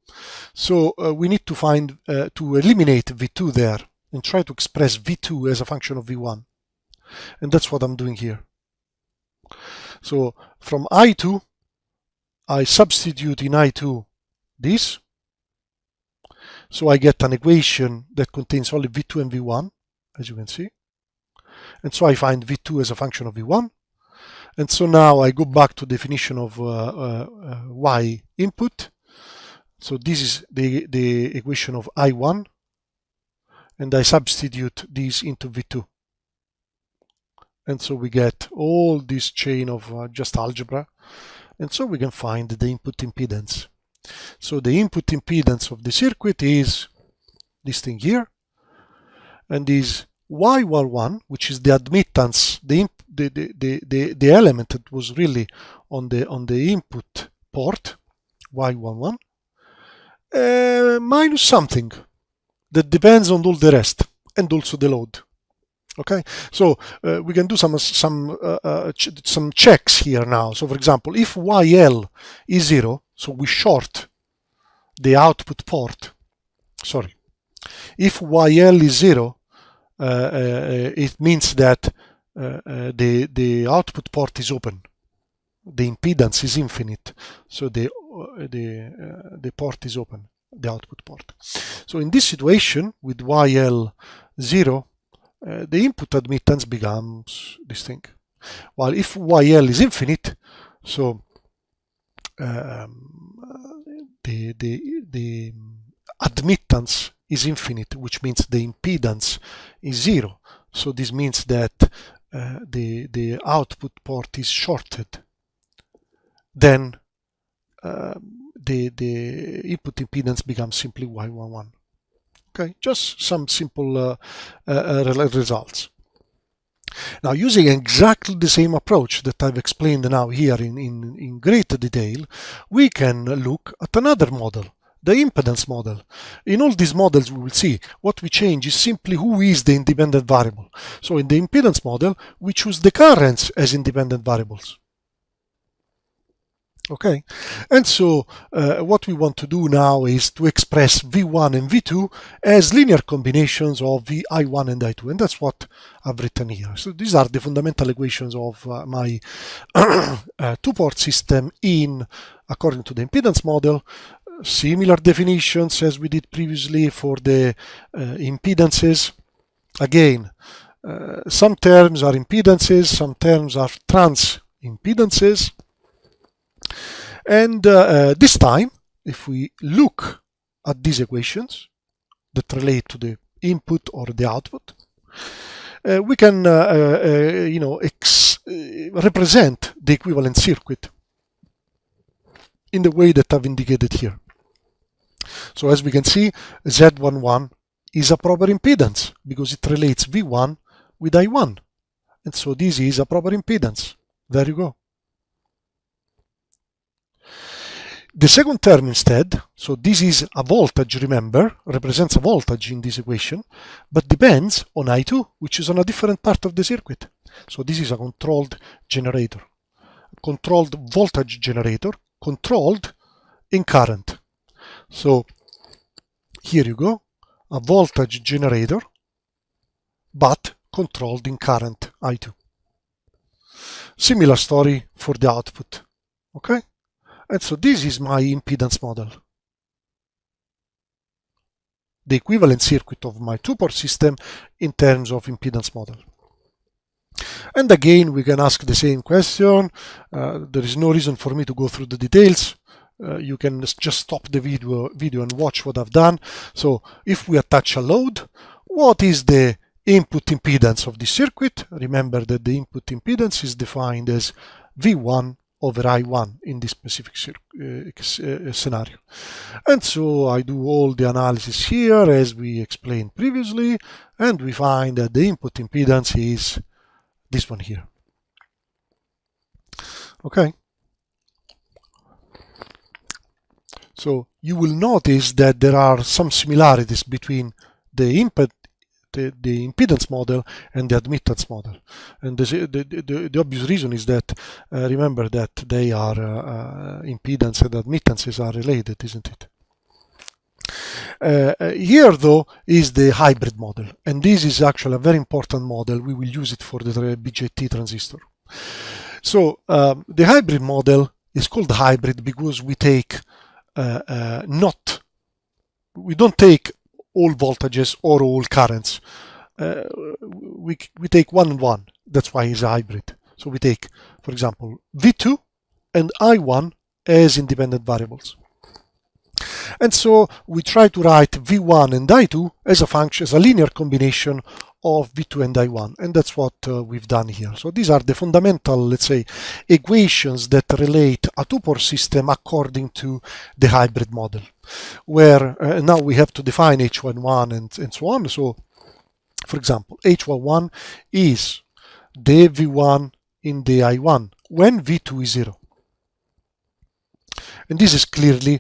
So we need to find, to eliminate V2 there and try to express V2 as a function of V1. And that's what I'm doing here. So from I2, I substitute in I2 this. So I get an equation that contains only V2 and V1, as you can see. And so I find V2 as a function of V1. And so now I go back to definition of Y input. So this is the equation of I1. And I substitute this into V2. And so we get all this chain of just algebra. And so we can find the input impedance. So the input impedance of the circuit is this thing here. And is Y11, which is the admittance, the element that was really on the input port, Y11, minus something that depends on all the rest and also the load. Okay, so we can do some checks here now. So for example, if YL is 0, so we short the output port. Sorry, if YL is 0, it means that the output port is open. The impedance is infinite, so the port is open, the output port. So in this situation with YL 0, the input admittance becomes this thing. While if YL is infinite, so the admittance is infinite, which means the impedance is 0. So this means that the output port is shorted. Then the input impedance becomes simply Y11. Okay, just some simple results. Now, using exactly the same approach that I've explained now here in great detail, we can look at another model the impedance model. In all these models we will see what we change is simply who is the independent variable. So in the impedance model, we choose the currents as independent variables. Okay, and so what we want to do now is to express V1 and V2 as linear combinations of I1 and I2, and that's what I've written here. So these are the fundamental equations of my two-port system according to the impedance model. Similar definitions as we did previously for the impedances. Again, some terms are impedances, some terms are trans impedances. And this time, if we look at these equations that relate to the input or the output, we can represent the equivalent circuit in the way that I've indicated here. So as we can see, Z11 is a proper impedance because it relates V1 with I1. And so this is a proper impedance. There you go. The second term instead, so this is a voltage, remember, represents a voltage in this equation, but depends on I2, which is on a different part of the circuit. So this is a controlled generator, controlled voltage generator, controlled in current. So here you go, a voltage generator, but controlled in current I2. Similar story for the output, okay? And so this is my impedance model. The equivalent circuit of my two-port system in terms of impedance model. And again, we can ask the same question. There is no reason for me to go through the details. You can just stop the video and watch what I've done. So if we attach a load, what is the input impedance of this circuit? Remember that the input impedance is defined as V1 over I1 in this specific scenario. And so I do all the analysis here as we explained previously, and we find that the input impedance is this one here. Okay. So you will notice that there are some similarities between the impedance model and the admittance model. And the obvious reason is that, remember that they are, impedance and admittances are related, isn't it? Here, though, is the hybrid model. And this is actually a very important model. We will use it for the BJT transistor. So the hybrid model is called hybrid because we take we don't take all voltages or all currents. We take one and one. That's why it's a hybrid. So we take, for example, V2 and I1 as independent variables. And so we try to write V1 and I2 as a function, as a linear combination of V2 and I1. And that's what we've done here. So these are the fundamental, let's say, equations that relate a two-port system according to the hybrid model, where now we have to define H11 and so on. So, for example, H11 is the V1 in the I1 when V2 is 0. And this is clearly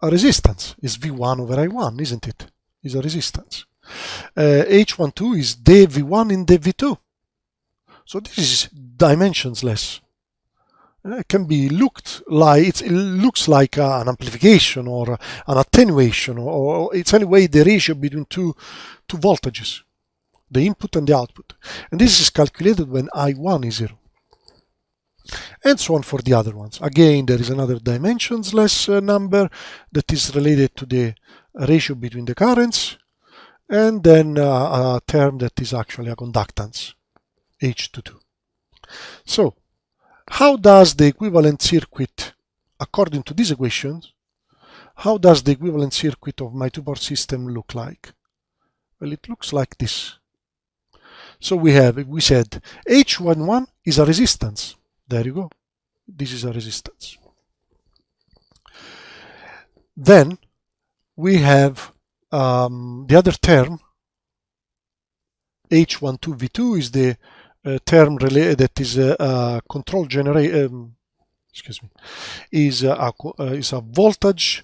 a resistance. It's V1 over I1, isn't it? It's a resistance. H12 is the V1 in the V2. So this is dimensionless. It can be looked like, it looks like an amplification or an attenuation, or it's anyway the ratio between two voltages, the input and the output. And this is calculated when I1 is 0. And so on for the other ones. Again, there is another dimensionless number that is related to the ratio between the currents, and then a term that is actually a conductance, H22. So, how does the equivalent circuit, according to these equations, how does the equivalent circuit of my two-port system look like? Well, it looks like this. So we said H11 is a resistance. There you go. This is a resistance. Then we have the other term, H12V2 is the term that is a control generator. Excuse me, is a voltage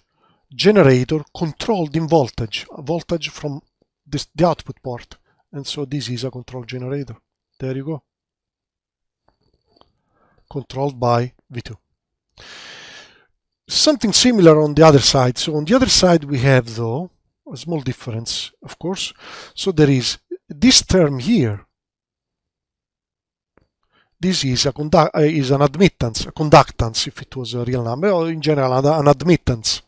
generator controlled in voltage from the output port. And so this is a control generator. There you go. Controlled by V2. Something similar on the other side. So on the other side we have, though, a small difference, of course. So there is this term here. This is an admittance, a conductance if it was a real number, or in general an admittance,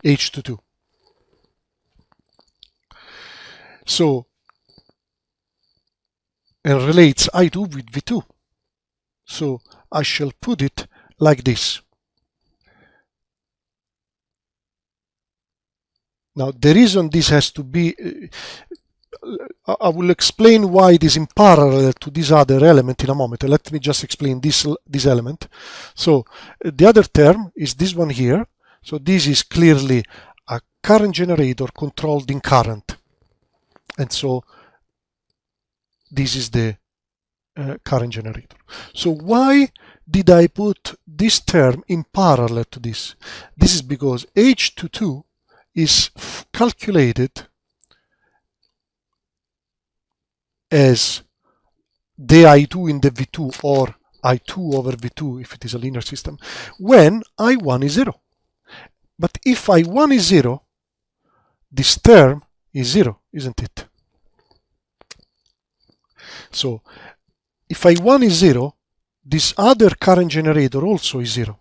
H22. So, and relates I2 with V2. So I shall put it like this. Now the reason this has to be, I will explain why it is in parallel to this other element in a moment. Let me just explain this element. So the other term is this one here. So this is clearly a current generator controlled in current. And so this is the current generator. So why did I put this term in parallel to this? This is because H22 is calculated as the I2 in the V2, or I2 over V2 if it is a linear system, when I1 is 0. But if I1 is 0, this term is 0, isn't it? So if I1 is 0, this other current generator also is 0.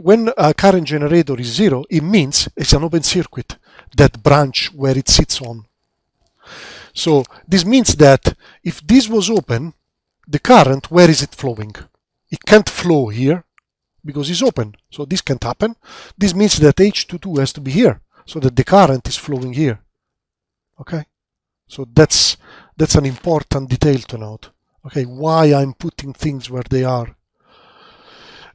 When a current generator is 0, it means it's an open circuit, that branch where it sits on. So this means that if this was open, the current, where is it flowing? It can't flow here because it's open. So this can't happen. This means that H22 has to be here so that the current is flowing here. Okay? So that's an important detail to note. Okay, why I'm putting things where they are.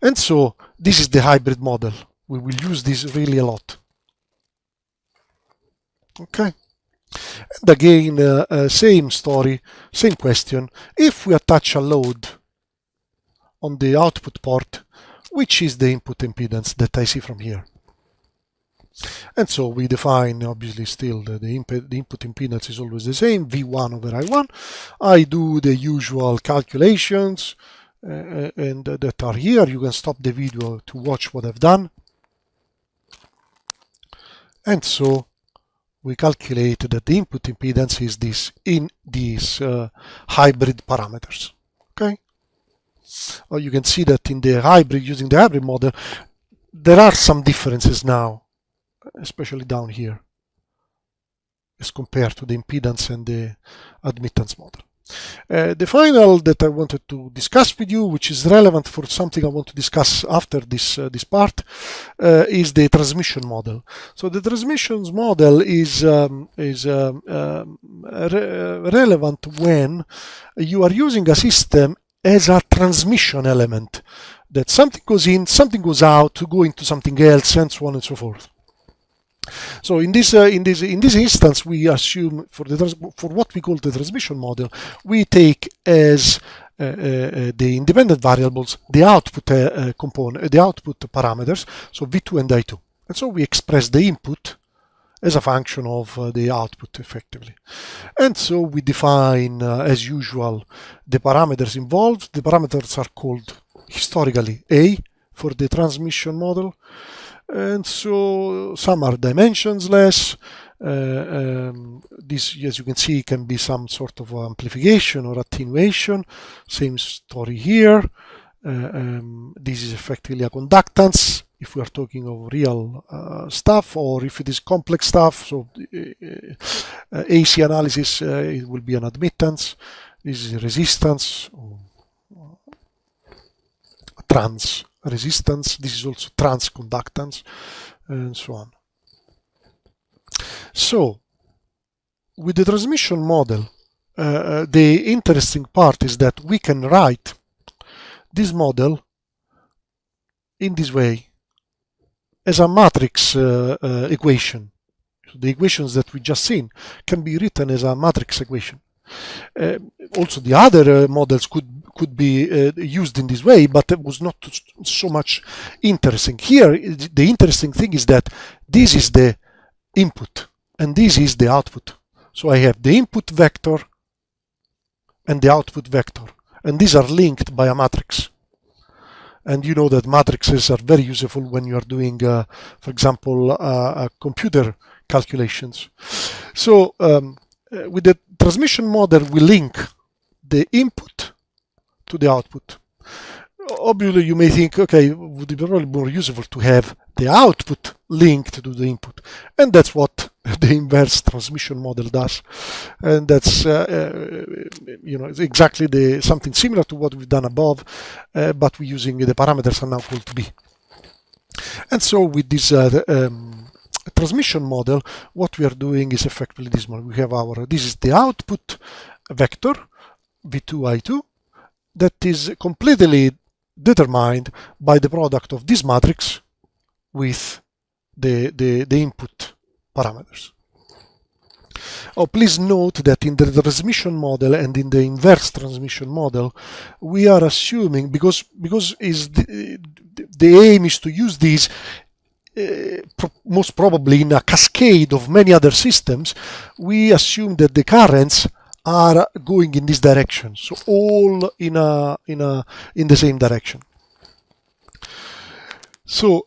And so this is the hybrid model. We will use this really a lot. Okay. And again, same story, same question. If we attach a load on the output port, which is the input impedance that I see from here? And so we define, obviously, still the input impedance is always the same, V1 over I1. I do the usual calculations and that are here. You can stop the video to watch what I've done. And so we calculate that the input impedance is this in these hybrid parameters. Okay. Or you can see that in the hybrid, using the hybrid model, there are some differences now, especially down here, as compared to the impedance and the admittance model. The final that I wanted to discuss with you, which is relevant for something I want to discuss after this part, is the transmission model. So the transmissions model is relevant when you are using a system as a transmission element, that something goes in, something goes out to go into something else, and so on and so forth. So in this instance, we assume for what we call the transmission model, we take as the independent variables the output component, the output parameters, so V2 and I2, and so we express the input as a function of the output effectively. And so we define, as usual, the parameters involved. The parameters are called historically A for the transmission model. And so some are dimensionless. This, as you can see, can be some sort of amplification or attenuation. Same story here. This is effectively a conductance if we are talking of real stuff, or if it is complex stuff. So AC analysis, it will be an admittance. This is resistance, trans resistance. This is also trans conductance, and so on. So with the transmission model, the interesting part is that we can write this model in this way as a matrix equation. So the equations that we just seen can be written as a matrix equation. Also, the other models could could be used in this way, but it was not so much interesting. Here, the interesting thing is that this is the input and this is the output. So I have the input vector and the output vector, and these are linked by a matrix. And you know that matrices are very useful when you are doing, for example, computer calculations. So with the transmission model, we link the input to the output. Obviously, you may think, okay, would it be probably more useful to have the output linked to the input? And that's what the inverse transmission model does. And that's, it's exactly something similar to what we've done above, but we're using the parameters are now called to be. And so with this transmission model, what we are doing is effectively this one. We have this is the output vector, V2, I2, that is completely determined by the product of this matrix with the input parameters. Oh, please note that in the transmission model and in the inverse transmission model, we are assuming, because the aim is to use these most probably in a cascade of many other systems, we assume that the currents are going in this direction, so all in the same direction. So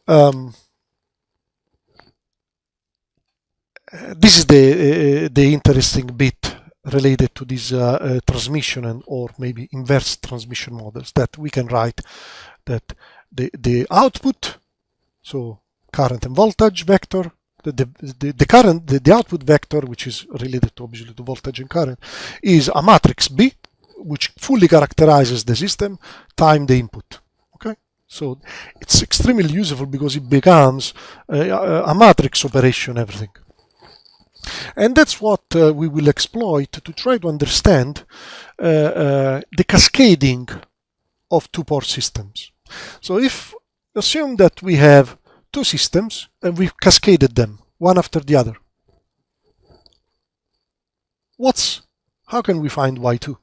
this is the interesting bit related to this transmission and or maybe inverse transmission models, that we can write that the output, so current and voltage vector, the output vector, which is related obviously to voltage and current, is a matrix B, which fully characterizes the system, time the input. Okay, so it's extremely useful because it becomes a matrix operation, everything. And that's what we will exploit to try to understand the cascading of two-port systems. So if assume that we have two systems and we've cascaded them one after the other, how can we find Y2?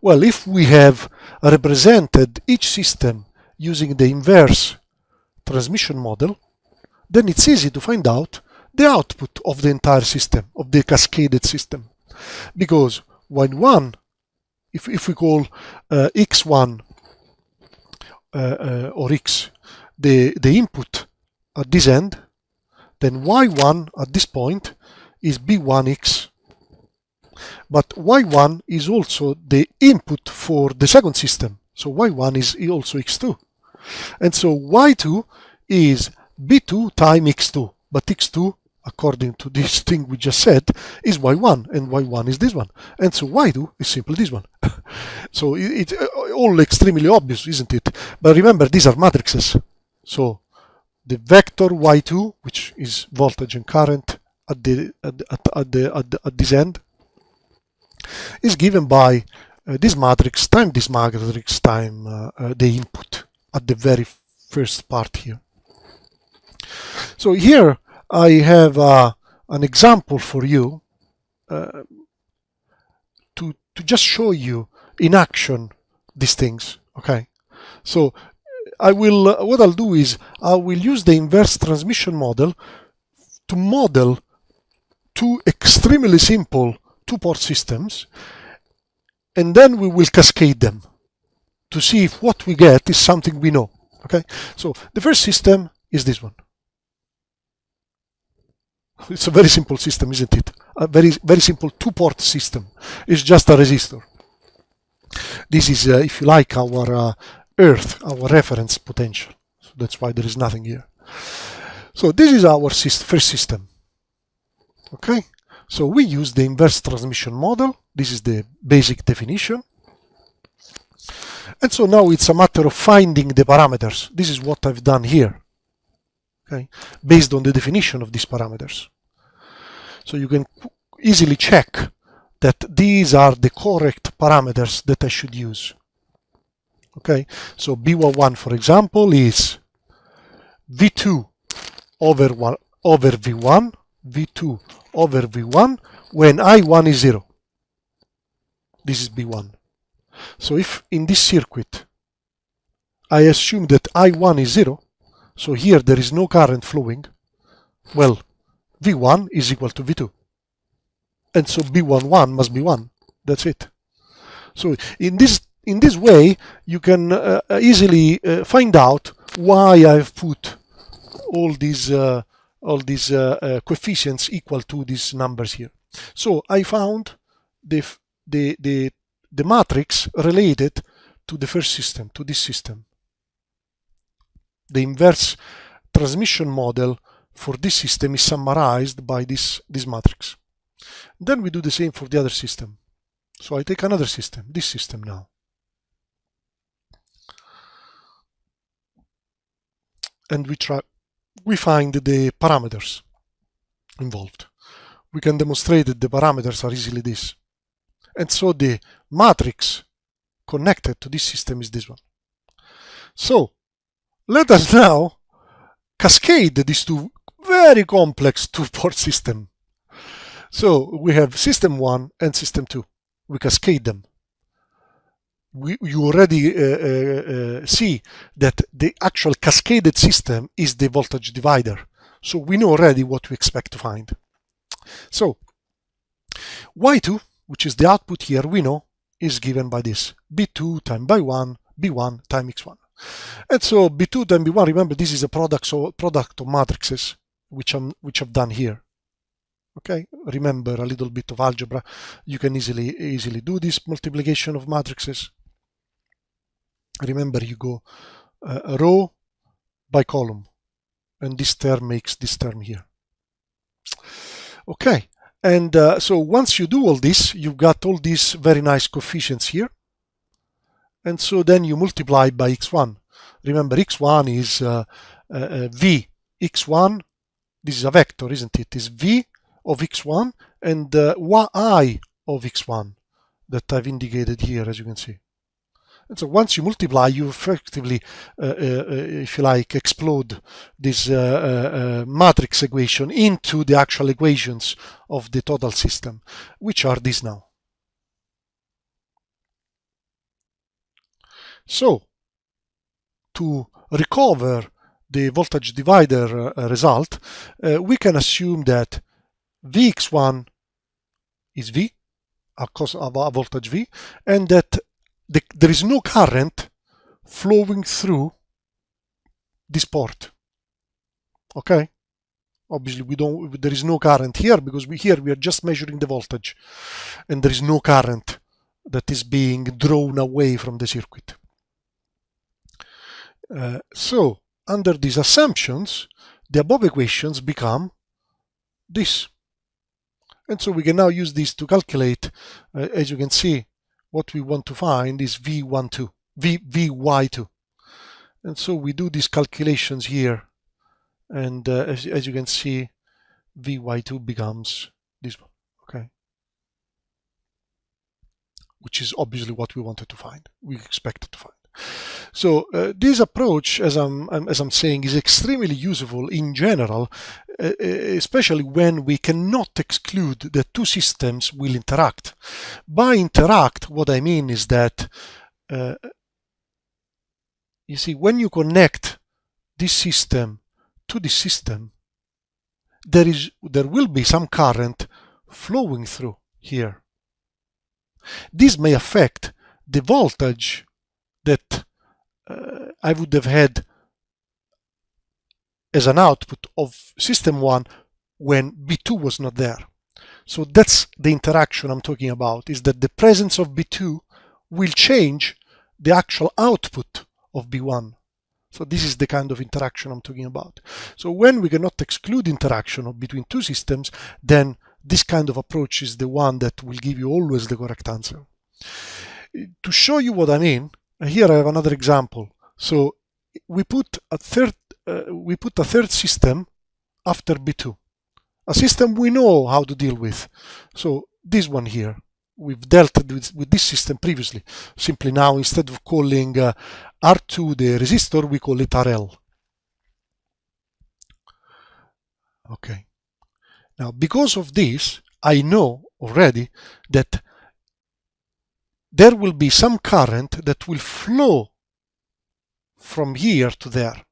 Well, if we have represented each system using the inverse transmission model, then it's easy to find out the output of the entire system, of the cascaded system. Because Y1, if we call X1 or X the input at this end, then Y1 at this point is B1X. But Y1 is also the input for the second system. So Y1 is also X2. And so Y2 is B2 times X2. But X2, according to this thing we just said, is Y1, and Y1 is this one. And so Y2 is simply this one. So it's all extremely obvious, isn't it? But remember, these are matrices. So the vector Y2, which is voltage and current at this end, is given by this matrix time this matrix time the input at the very first part here. So here I have an example for you to just show you in action these things. Okay, so what I'll do is I will use the inverse transmission model to model two extremely simple two-port systems, and then we will cascade them to see if what we get is something we know. Okay, so the first system is this one. It's a very simple system, isn't it? A very, very simple two-port system. It's just a resistor. This is, if you like, our Earth, our reference potential. So that's why there is nothing here. So this is our first system. Okay, so we use the inverse transmission model. This is the basic definition. And so now it's a matter of finding the parameters. This is what I've done here. Okay, based on the definition of these parameters. So you can easily check that these are the correct parameters that I should use. Okay, so B1, for example, is V2 over V1, V2 over V1 when I1 is 0. This is B1. So if in this circuit I assume that I1 is 0, so here there is no current flowing, well, V1 is equal to V2. And so B11 must be 1. That's it. So in this way, you can easily find out why I've put all these coefficients equal to these numbers here. So I found the matrix related to the first system, to this system. The inverse transmission model for this system is summarized by this matrix. Then we do the same for the other system. So I take another system, this system now. And we find the parameters involved. We can demonstrate that the parameters are easily this. And so the matrix connected to this system is this one. So let us now cascade these two very complex two-port systems. So we have system 1 and system 2. We cascade them. You already see that the actual cascaded system is the voltage divider. So we know already what we expect to find. So Y2, which is the output here, we know is given by this. B2 times by 1, B1 times X1. And so B2 times B1, remember this is a product of matrices, which I've done here. Okay, remember a little bit of algebra. You can easily do this multiplication of matrices. Remember, you go row by column, and this term makes this term here. Okay, and so once you do all this, you've got all these very nice coefficients here. And so then you multiply by x1. Remember, x1 is v. x1, this is a vector, isn't it? Is v of x1 and y of x1 that I've indicated here, as you can see. And so once you multiply, you effectively, if you like, explode this matrix equation into the actual equations of the total system, which are these now. So to recover the voltage divider result, we can assume that Vx1 is V, cause of a voltage V, and that there is no current flowing through this port. Okay? Obviously, there is no current here because we are just measuring the voltage, and there is no current that is being drawn away from the circuit. So under these assumptions, the above equations become this. And so we can now use this to calculate, as you can see, what we want to find is Vy2. And so we do these calculations here. And as you can see, Vy2 becomes this one, okay? Which is obviously what we wanted to find, we expected to find. So this approach, as I'm saying, is extremely useful in general, especially when we cannot exclude that two systems will interact. By interact, what I mean is that you see, when you connect this system to this system, there will be some current flowing through here. This may affect the voltage that I would have had as an output of system 1 when B2 was not there. So that's the interaction I'm talking about, is that the presence of B2 will change the actual output of B1. So this is the kind of interaction I'm talking about. So when we cannot exclude interaction between two systems, then this kind of approach is the one that will give you always the correct answer. To show you what I mean, here I have another example. So we put a third system after B2, a system we know how to deal with. So this one here, we've dealt with this system previously. Simply now, instead of calling R2 the resistor, we call it RL. Okay. Now, because of this, I know already that there will be some current that will flow from here to there,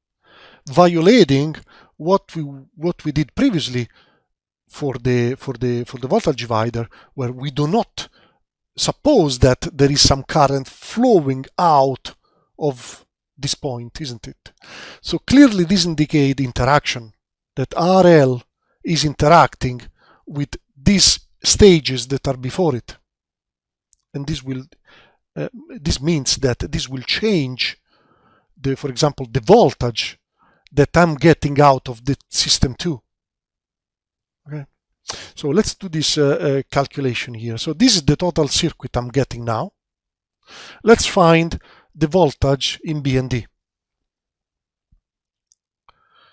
violating what we did previously for the voltage divider, where we do not suppose that there is some current flowing out of this point, isn't it? So clearly this indicates interaction, that RL is interacting with these stages that are before it. And this means that this will change for example, the voltage that I'm getting out of the system 2. Okay. So let's do this calculation here. So this is the total circuit I'm getting now. Let's find the voltage in B and D.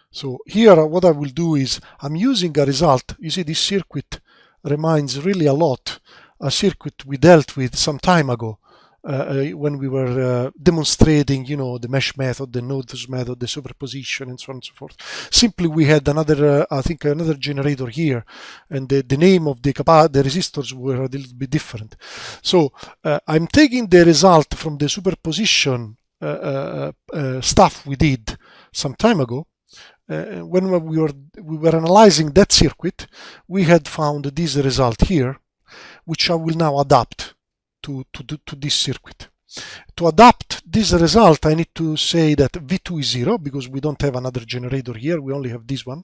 So here what I will do is I'm using a result. You see, this circuit reminds really a lot a circuit we dealt with some time ago when we were demonstrating, you know, the mesh method, the nodes method, the superposition, and so on and so forth. Simply we had another, I think another generator here, and the name of the resistors were a little bit different. So I'm taking the result from the superposition stuff we did some time ago. When we were analyzing that circuit, we had found this result here, which I will now adapt to this circuit. To adapt this result, I need to say that V2 is 0 because we don't have another generator here, we only have this one.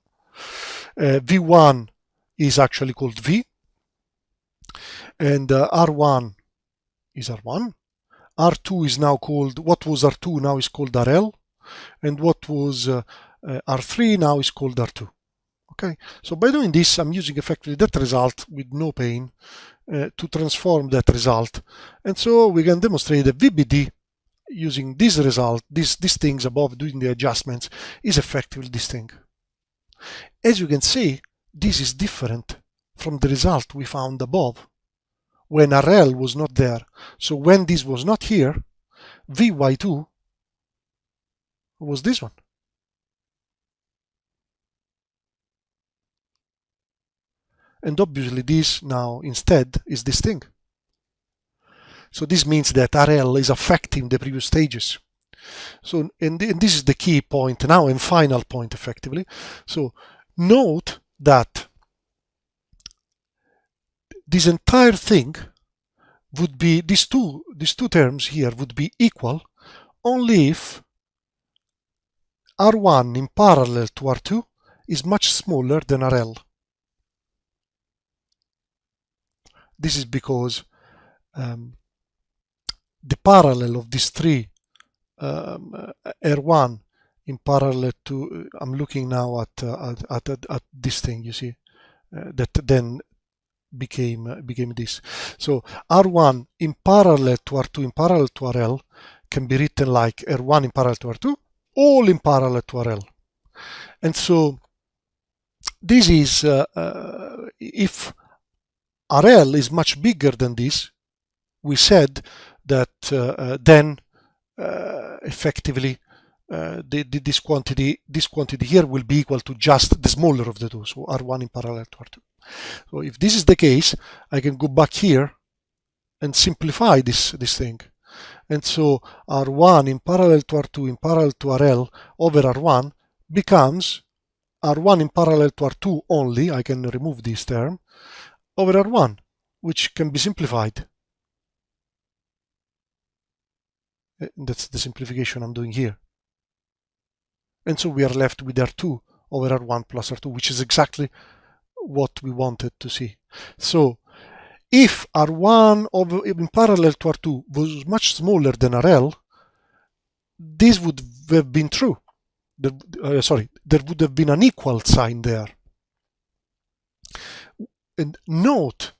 V1 is actually called V, and R1 is R1. R2 is now called, what was R2 now is called RL, and what was R3 now is called R2. Okay, so by doing this, I'm using effectively that result with no pain to transform that result. And so we can demonstrate that VBD using this result, these things above, doing the adjustments, is effectively this thing. As you can see, this is different from the result we found above when RL was not there. So when this was not here, VY2 was this one. And obviously this now instead is this thing. So this means that RL is affecting the previous stages. So, and this is the key point now and final point effectively. So note that this entire thing would be, these two terms here would be equal only if R1 in parallel to R2 is much smaller than RL. This is because the parallel of these three, R1 in parallel to, I'm looking now at this thing, you see, that then became this. So R1 in parallel to R2 in parallel to RL can be written like R1 in parallel to R2, all in parallel to RL. And so this is, if RL is much bigger than this, we said that then effectively this quantity here will be equal to just the smaller of the two, so R1 in parallel to R2. So if this is the case, I can go back here and simplify this thing. And so R1 in parallel to R2 in parallel to RL over R1 becomes R1 in parallel to R2 only, I can remove this term, over R1, which can be simplified. That's the simplification I'm doing here. And so we are left with R2 over R1 plus R2, which is exactly what we wanted to see. So if R1 in parallel to R2 was much smaller than RL, this would have been true. There would have been an equal sign there. And note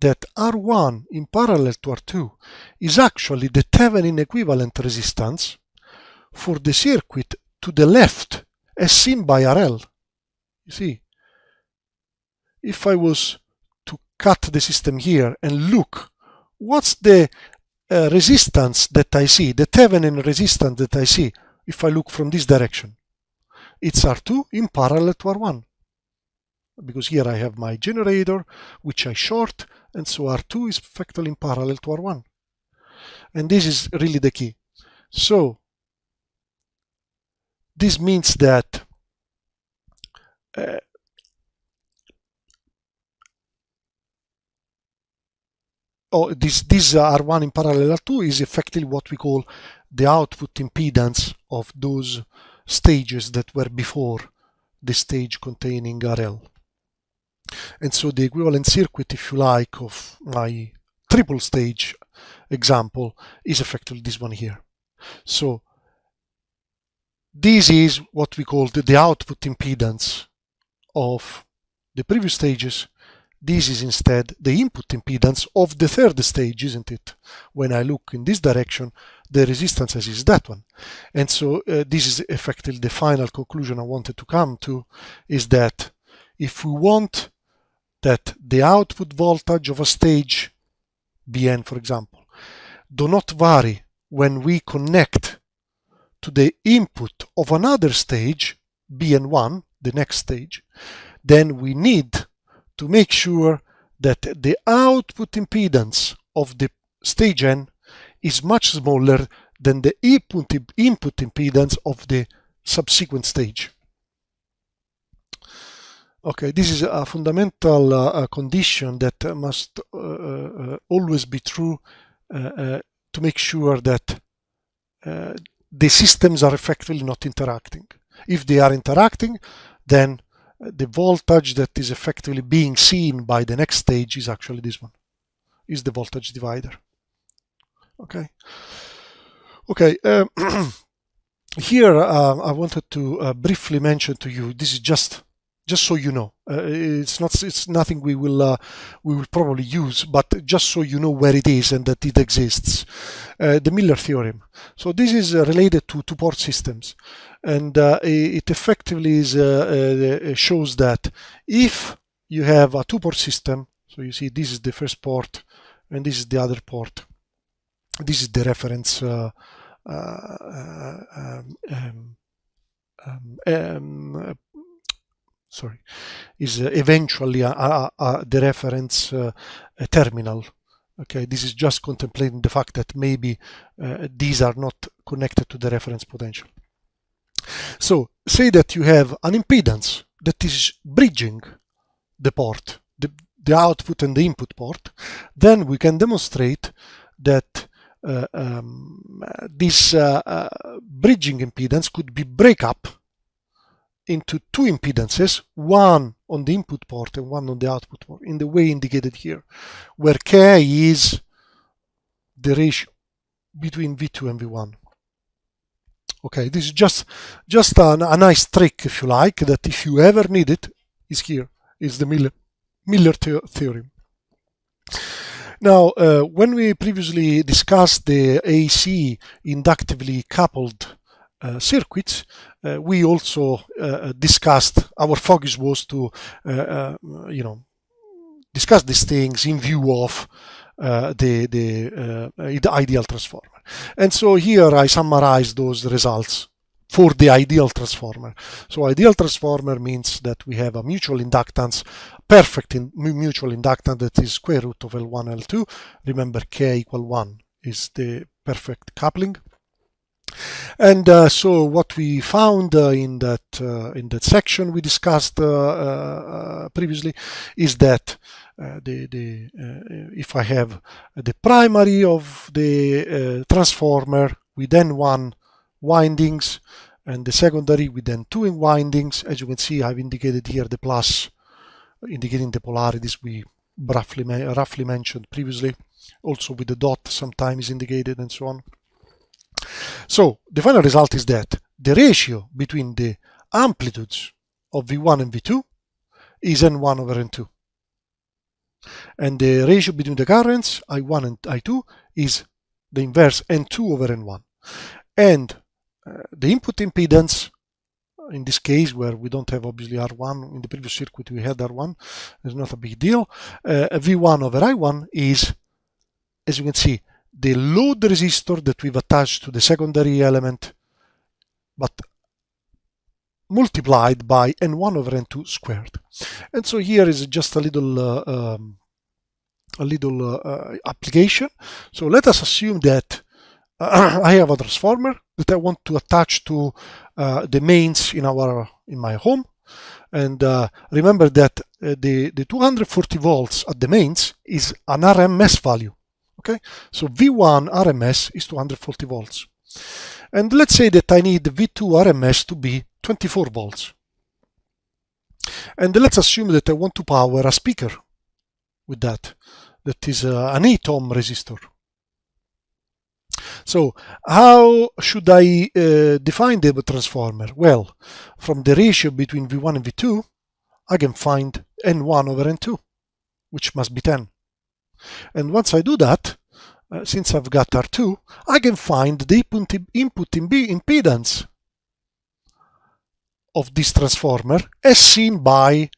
that R1 in parallel to R2 is actually the Thevenin equivalent resistance for the circuit to the left as seen by RL. You see, if I was to cut the system here and look, what's the resistance that I see, the Thevenin resistance that I see if I look from this direction? It's R2 in parallel to R1. Because here I have my generator, which I short, and so R2 is effectively in parallel to R1. And this is really the key. So this means that this R1 in parallel R2 is effectively what we call the output impedance of those stages that were before the stage containing RL. And so the equivalent circuit, if you like, of my triple stage example is effectively this one here. So this is what we call the output impedance of the previous stages. This is instead the input impedance of the third stage, isn't it? When I look in this direction, the resistance is that one. And so this is effectively the final conclusion I wanted to come to, is that if we want that the output voltage of a stage, Bn for example, do not vary when we connect to the input of another stage, Bn1, the next stage, then we need to make sure that the output impedance of the stage n is much smaller than the input impedance of the subsequent stage. Okay, this is a fundamental condition that must always be true to make sure that the systems are effectively not interacting. If they are interacting, then the voltage that is effectively being seen by the next stage is actually this one, is the voltage divider. Okay. Okay. Here I wanted to briefly mention to you. This is just so you know. It's nothing we will probably use, but just so you know where it is and that it exists. The Miller theorem. So this is related to two-port systems, and it effectively is, shows that if you have a two-port system, so you see this is the first port and this is the other port. This is the reference is eventually the reference terminal. Okay, this is just contemplating the fact that maybe these are not connected to the reference potential. So say that you have an impedance that is bridging the port, the output and the input port, then we can demonstrate that this bridging impedance could be break up into two impedances, one on the input port and one on the output port, in the way indicated here, where K is the ratio between V2 and V1. Okay, this is just a nice trick, if you like, that if you ever need it, is here, is the Miller theorem. Now, when we previously discussed the AC inductively coupled circuits, we also discussed, our focus was to discuss these things in view of the ideal transformer. And so here I summarize those results for the ideal transformer. So ideal transformer means that we have a mutual inductance, perfect mutual inductance, that is square root of L1, L2. Remember, K equal 1 is the perfect coupling. And so what we found in that section we discussed previously is that if I have the primary of the transformer with N1 windings and the secondary with N2 windings, as you can see, I've indicated here the plus indicating the polarities we roughly mentioned previously, also with the dot sometimes indicated and so on. So the final result is that the ratio between the amplitudes of V1 and V2 is N1 over N2. And the ratio between the currents, I1 and I2, is the inverse N2 over N1. And the input impedance, in this case where we don't have obviously R1, in the previous circuit we had R1, it's not a big deal. V1 over I1 is, as you can see, the load resistor that we've attached to the secondary element, but multiplied by N1 over N2 squared. And so here is just a little application. So let us assume that I have a transformer that I want to attach to the mains in my home. And remember that the 240 volts at the mains is an RMS value. Okay, so V1 RMS is 240 volts. And let's say that I need V2 RMS to be 24 volts. And let's assume that I want to power a speaker with that. That is an 8 ohm resistor. So how should I define the transformer? Well, from the ratio between V1 and V2, I can find N1 over N2, which must be 10. And once I do that, since I've got R2, I can find the input impedance of this transformer as seen by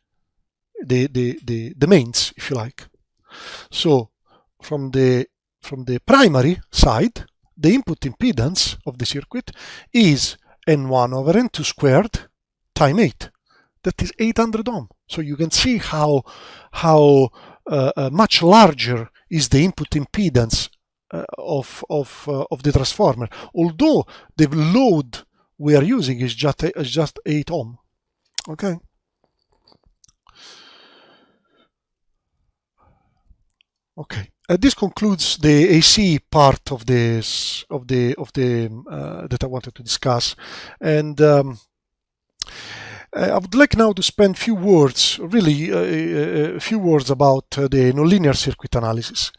the mains, if you like. So from the primary side, the input impedance of the circuit is N1 over N2 squared times 8. That is 800 ohm. So you can see how much larger is the input impedance of the transformer, although the load we are using is just 8 ohm. Okay. Okay. This concludes the AC part of this that I wanted to discuss, and I would like now to spend a few words, really a few words about the nonlinear circuit analysis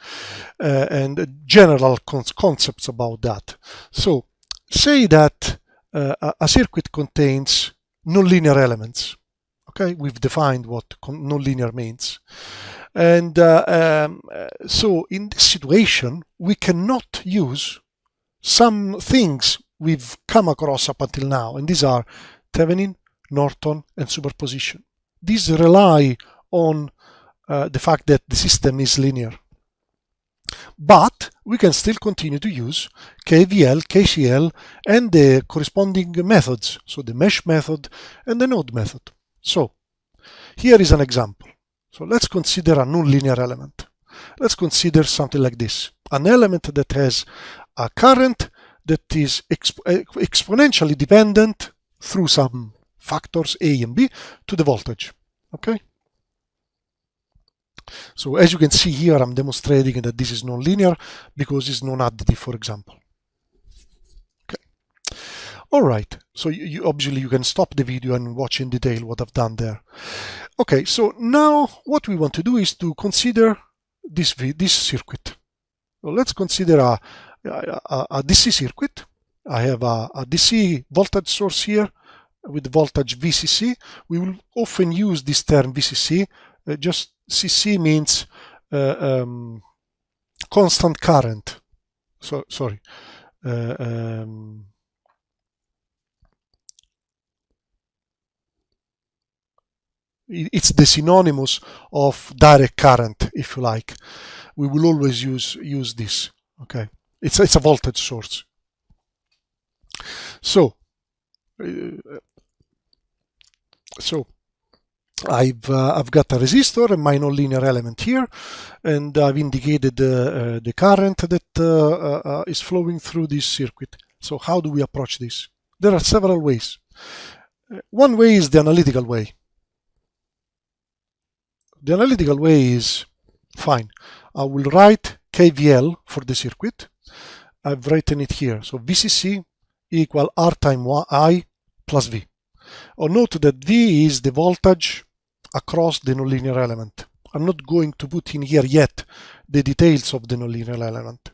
and general concepts about that. So, say that a circuit contains nonlinear elements. Okay, we've defined what nonlinear means. And so in this situation, we cannot use some things we've come across up until now, and these are Thevenin, Norton, and superposition. These rely on the fact that the system is linear. But we can still continue to use KVL, KCL, and the corresponding methods, so the mesh method and the node method. So here is an example. So let's consider a nonlinear element. Let's consider something like this. An element that has a current that is exponentially dependent through some factors A and B to the voltage. Okay? So as you can see here, I'm demonstrating that this is nonlinear because it's non-additive, for example. Okay. All right. So obviously you can stop the video and watch in detail what I've done there. Okay. So now what we want to do is to consider this circuit. So let's consider a DC circuit. I have a DC voltage source here with voltage VCC. We will often use this term VCC. Just CC means constant current. So sorry. It's the synonymous of direct current, if you like. We will always use this. Okay, it's a voltage source. So I've got a resistor and my nonlinear element here, and I've indicated the current that is flowing through this circuit. So how do we approach this? There are several ways. One way is the analytical way. The analytical way is fine. I will write KVL for the circuit. I've written it here. So VCC equal R times I plus V. Oh, note that V is the voltage across the nonlinear element. I'm not going to put in here yet the details of the nonlinear element.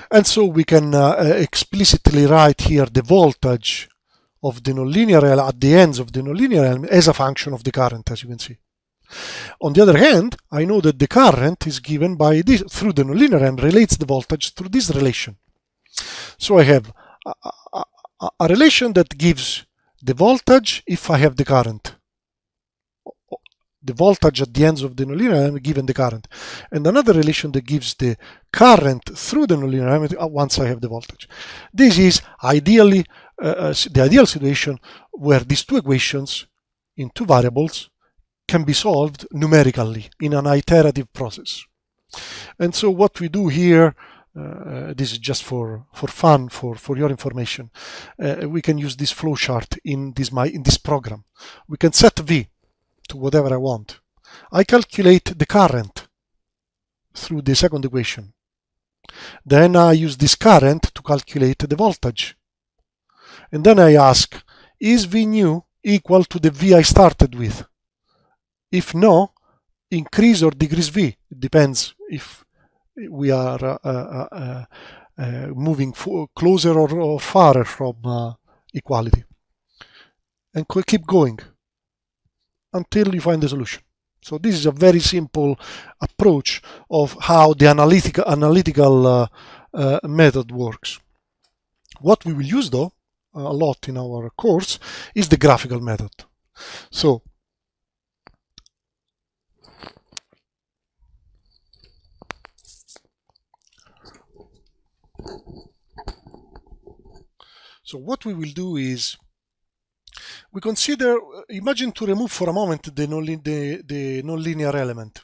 And so we can explicitly write here the voltage of the nonlinear element at the ends of the nonlinear element as a function of the current, as you can see. On the other hand, I know that the current is given by this through the nonlinear and relates the voltage through this relation. So I have a relation that gives the voltage if I have the current. The voltage at the ends of the nonlinear element given the current. And another relation that gives the current through the nonlinear element once I have the voltage. This is ideally the ideal situation where these two equations in two variables can be solved numerically in an iterative process. And so what we do here, this is just for fun, for your information. We can use this flowchart in this program. We can set V to whatever I want. I calculate the current through the second equation. Then I use this current to calculate the voltage. And then I ask, is V new equal to the V I started with? If no, increase or decrease V. It depends if we are moving closer or farther from equality. And keep going until you find the solution. So this is a very simple approach of how the analytical method works. What we will use, though, a lot in our course is the graphical method. So what we will do is we consider, imagine to remove for a moment the nonlinear element.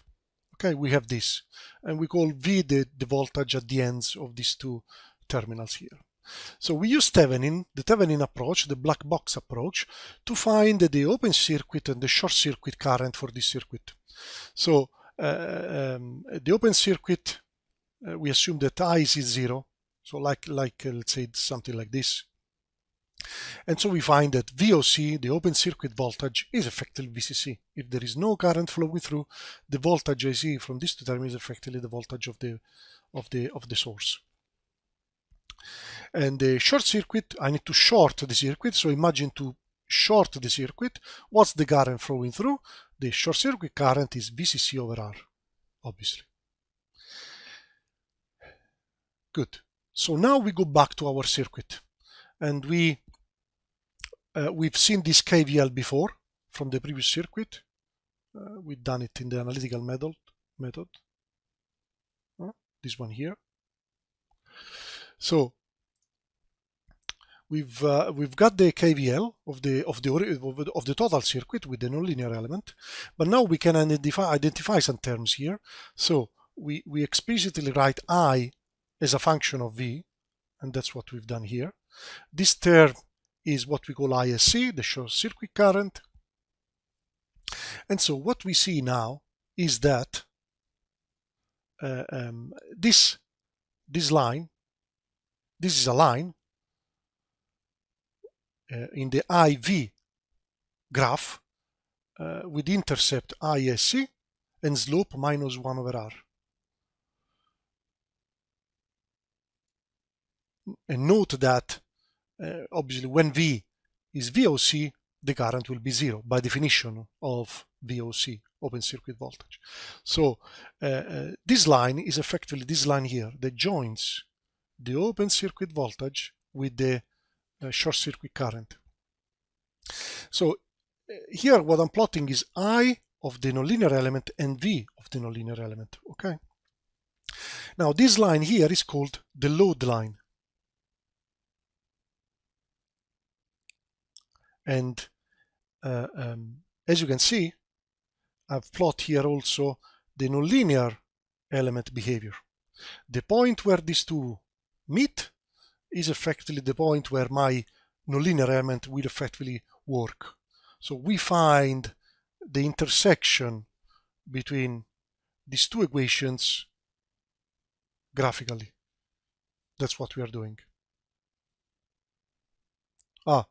Okay, we have this, and we call V the voltage at the ends of these two terminals here. So we use the Thevenin approach, the black box approach, to find the open circuit and the short circuit current for this circuit. So the open circuit, we assume that I is 0. So like let's say something like this. And so we find that VOC, the open circuit voltage, is effectively VCC. If there is no current flowing through, the voltage I see from this two terms is effectively the voltage of the source. And the short circuit, I need to short the circuit. So imagine to short the circuit. What's the current flowing through? The short circuit current is VCC over R, obviously. Good. So now we go back to our circuit, and we've seen this KVL before from the previous circuit. We've done it in the analytical method. This one here. So we've got the KVL of the total circuit with the nonlinear element, but now we can identify some terms here. So we explicitly write I as a function of V, and that's what we've done here. This term is what we call ISC, the short circuit current. And so what we see now is that this line, this is a line in the IV graph with intercept ISC and slope -1 over R. And note that obviously when V is VOC, the current will be 0 by definition of VOC, open circuit voltage. So this line is effectively this line here that joins the open circuit voltage with the short circuit current. So here what I'm plotting is I of the nonlinear element and V of the nonlinear element. Okay. Now this line here is called the load line. And as you can see, I've plotted here also the nonlinear element behavior. The point where these two meet is effectively the point where my nonlinear element will effectively work. So we find the intersection between these two equations graphically. That's what we are doing. I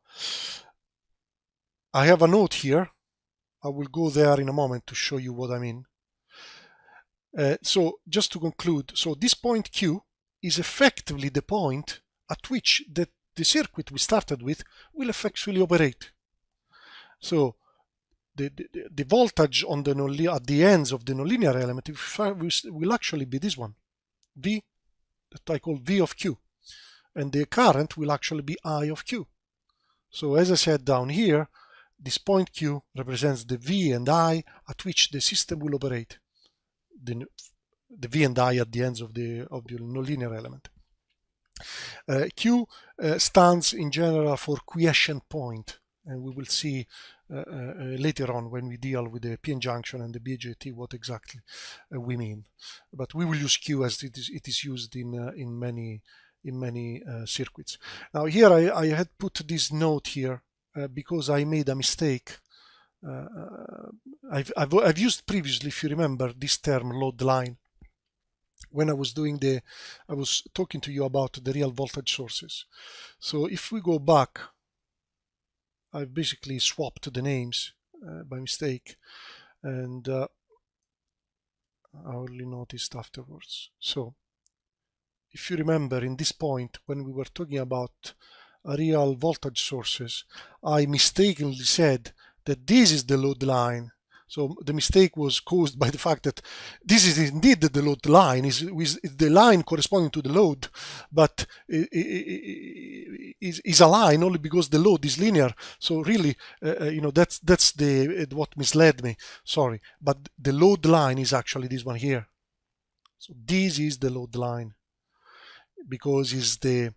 have a note here. I will go there in a moment to show you what I mean. So just to conclude, so this point Q is effectively the point at which the circuit we started with will effectively operate. So the voltage on the at the ends of the nonlinear element will actually be this one, V, that I call V of Q, and the current will actually be I of Q. So as I said down here, this point Q represents the V and I at which the system will operate, the V and I at the ends of the nonlinear element. Q stands in general for quiescent point, and we will see later on when we deal with the PN junction and the BJT, what exactly we mean. But we will use Q as it is used in many circuits. Now here I had put this note here because I made a mistake. I've used previously, if you remember, this term load line when I was talking to you about the real voltage sources. So if we go back, I've basically swapped the names by mistake, and I only noticed afterwards. So if you remember, in this point when we were talking about real voltage sources, I mistakenly said that this is the load line. So the mistake was caused by the fact that this is indeed the load line, is the line corresponding to the load, but is a line only because the load is linear. So really, that's what misled me. Sorry, but the load line is actually this one here. So this is the load line, because is the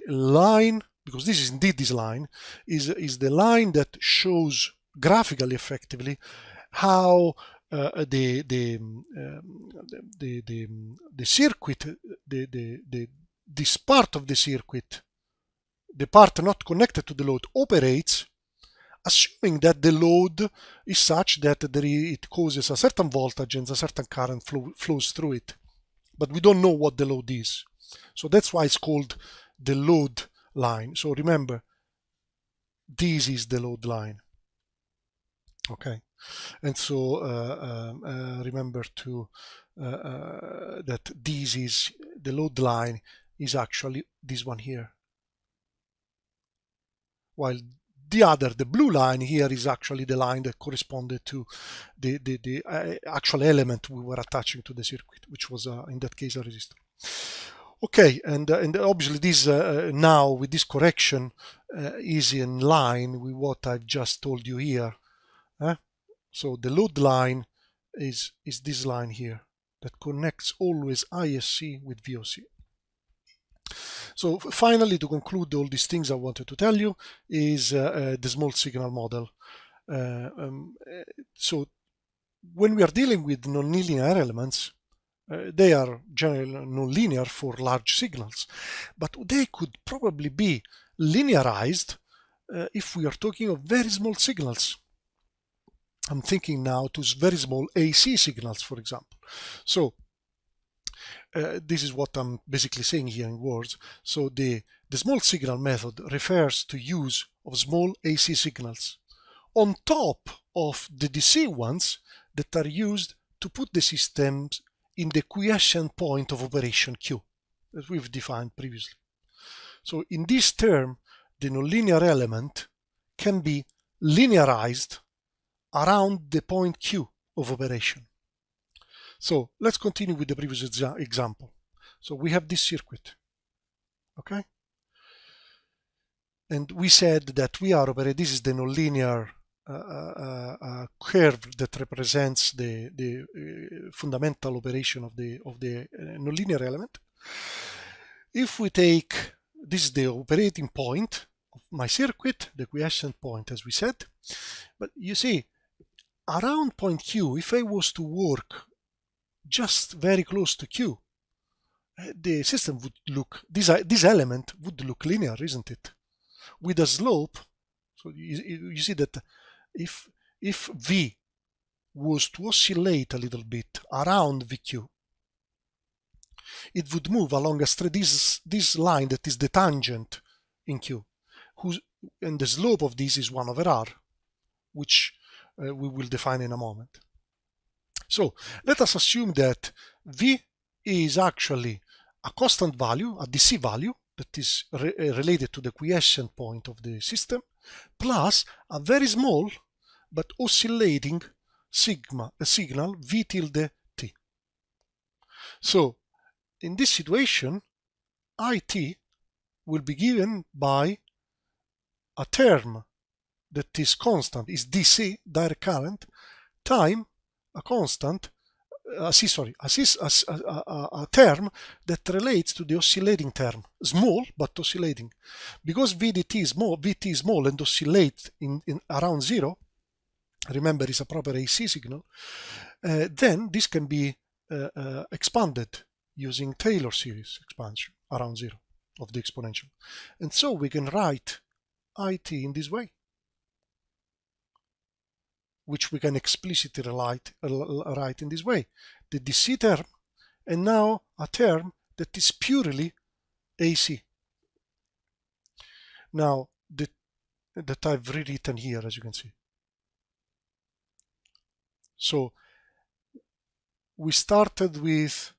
line, because this is indeed this line, is the line that shows graphically effectively how the circuit, this part of the circuit, the part not connected to the load, operates, assuming that the load is such that it causes a certain voltage and a certain current flows through it. But we don't know what the load is. So that's why it's called the load line. So remember, this is the load line. Okay, and so remember to that this is the load line is actually this one here, while the blue line here is actually the line that corresponded to the actual element we were attaching to the circuit, which was in that case a resistor. Okay, and obviously this now with this correction is in line with what I've just told you here. So the load line is this line here that connects always ISC with VOC. So finally, to conclude all these things I wanted to tell you is the small signal model. So when we are dealing with nonlinear elements, they are generally nonlinear for large signals, but they could probably be linearized if we are talking of very small signals. I'm thinking now to very small AC signals, for example. So this is what I'm basically saying here in words. So the small signal method refers to use of small AC signals on top of the DC ones that are used to put the systems in the quiescent point of operation Q, as we've defined previously. So in this term, the nonlinear element can be linearized around the point Q of operation. So let's continue with the previous example. So we have this circuit, okay? And we said that we are operating, this is the nonlinear curve that represents the fundamental operation of the nonlinear element. If we take, this is the operating point of my circuit, the quiescent point, as we said. But you see, around point Q, if I was to work just very close to Q, the system would look, this element would look linear, isn't it? With a slope. So you see that if V was to oscillate a little bit around VQ, it would move along a straight, this line that is the tangent in Q, and the slope of this is 1 over R, which we will define in a moment. So let us assume that V is actually a constant value, a DC value that is related to the quiescent point of the system, plus a very small but oscillating signal V tilde T. So in this situation, IT will be given by a term that is constant, is DC, direct current, time a constant term that relates to the oscillating term, small but oscillating. Because VT is small and oscillates in around zero, remember it's a proper AC signal, then this can be expanded using Taylor series expansion around zero of the exponential. And so we can write IT in this way, which we can explicitly write in this way. The DC term, and now a term that is purely AC. Now, that I've rewritten here, as you can see. So, we started with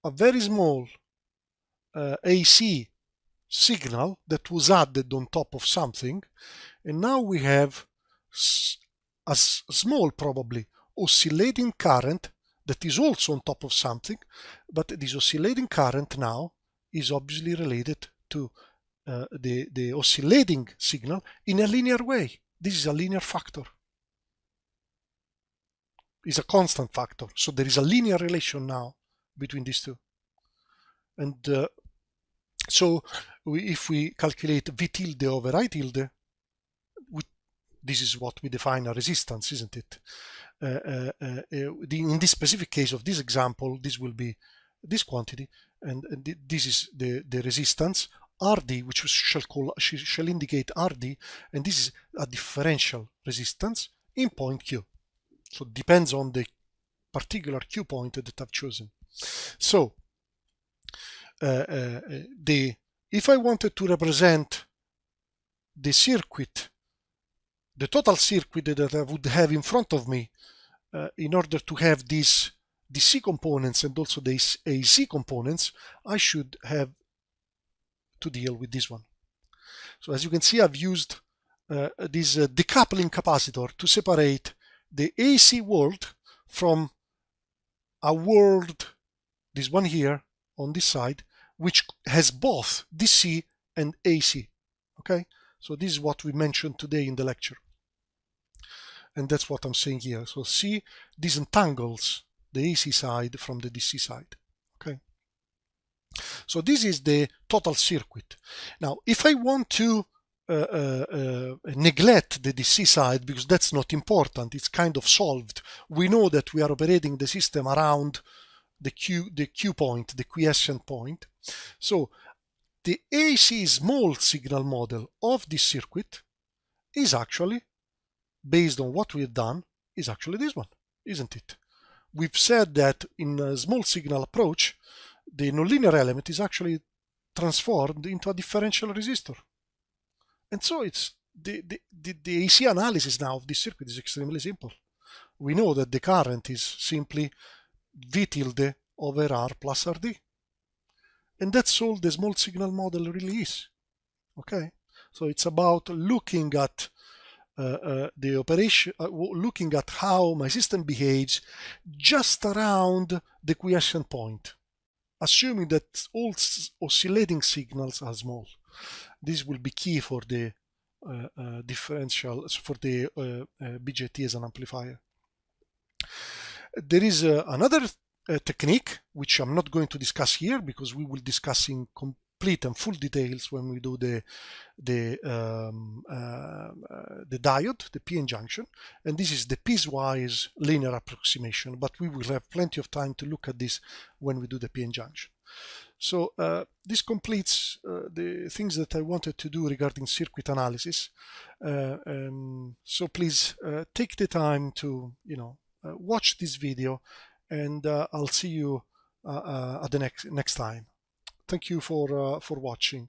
a very small AC signal that was added on top of something, and now we have a small, probably, oscillating current that is also on top of something, but this oscillating current now is obviously related to the oscillating signal in a linear way. This is a linear factor. It's a constant factor, so there is a linear relation now between these two. And so if we calculate V tilde over I tilde, this is what we define a resistance, isn't it? In this specific case of this example, this will be this quantity, and this is the resistance RD, which shall indicate RD, and this is a differential resistance in point Q. So it depends on the particular Q point that I've chosen. So if I wanted to represent the circuit, the total circuit that I would have in front of me, in order to have these DC components and also these AC components, I should have to deal with this one. So as you can see, I've used this decoupling capacitor to separate the AC world from a world, this one here on this side, which has both DC and AC. Okay, so this is what we mentioned today in the lecture, and that's what I'm saying here. So see, this entangles the AC side from the DC side. Okay, so this is the total circuit. Now if I want to neglect the DC side, because that's not important, it's kind of solved. We know that we are operating the system around the Q point, the quiescent point. So the AC small signal model of this circuit is actually, based on what we've done, is actually this one, isn't it? We've said that in a small signal approach, the nonlinear element is actually transformed into a differential resistor. And so it's the AC analysis now of this circuit is extremely simple. We know that the current is simply V tilde over R plus RD. And that's all the small signal model really is. Okay, so it's about looking at the operation, looking at how my system behaves just around the quiescent point, assuming that all oscillating signals are small. This will be key for the differential, for the BJT as an amplifier. There is another technique, which I'm not going to discuss here because we will discuss in complete and full details when we do the diode, the p-n junction, and this is the piecewise linear approximation, but we will have plenty of time to look at this when we do the p-n junction. So this completes the things that I wanted to do regarding circuit analysis. So please take the time to watch this video, and I'll see you at the next time. Thank you for watching.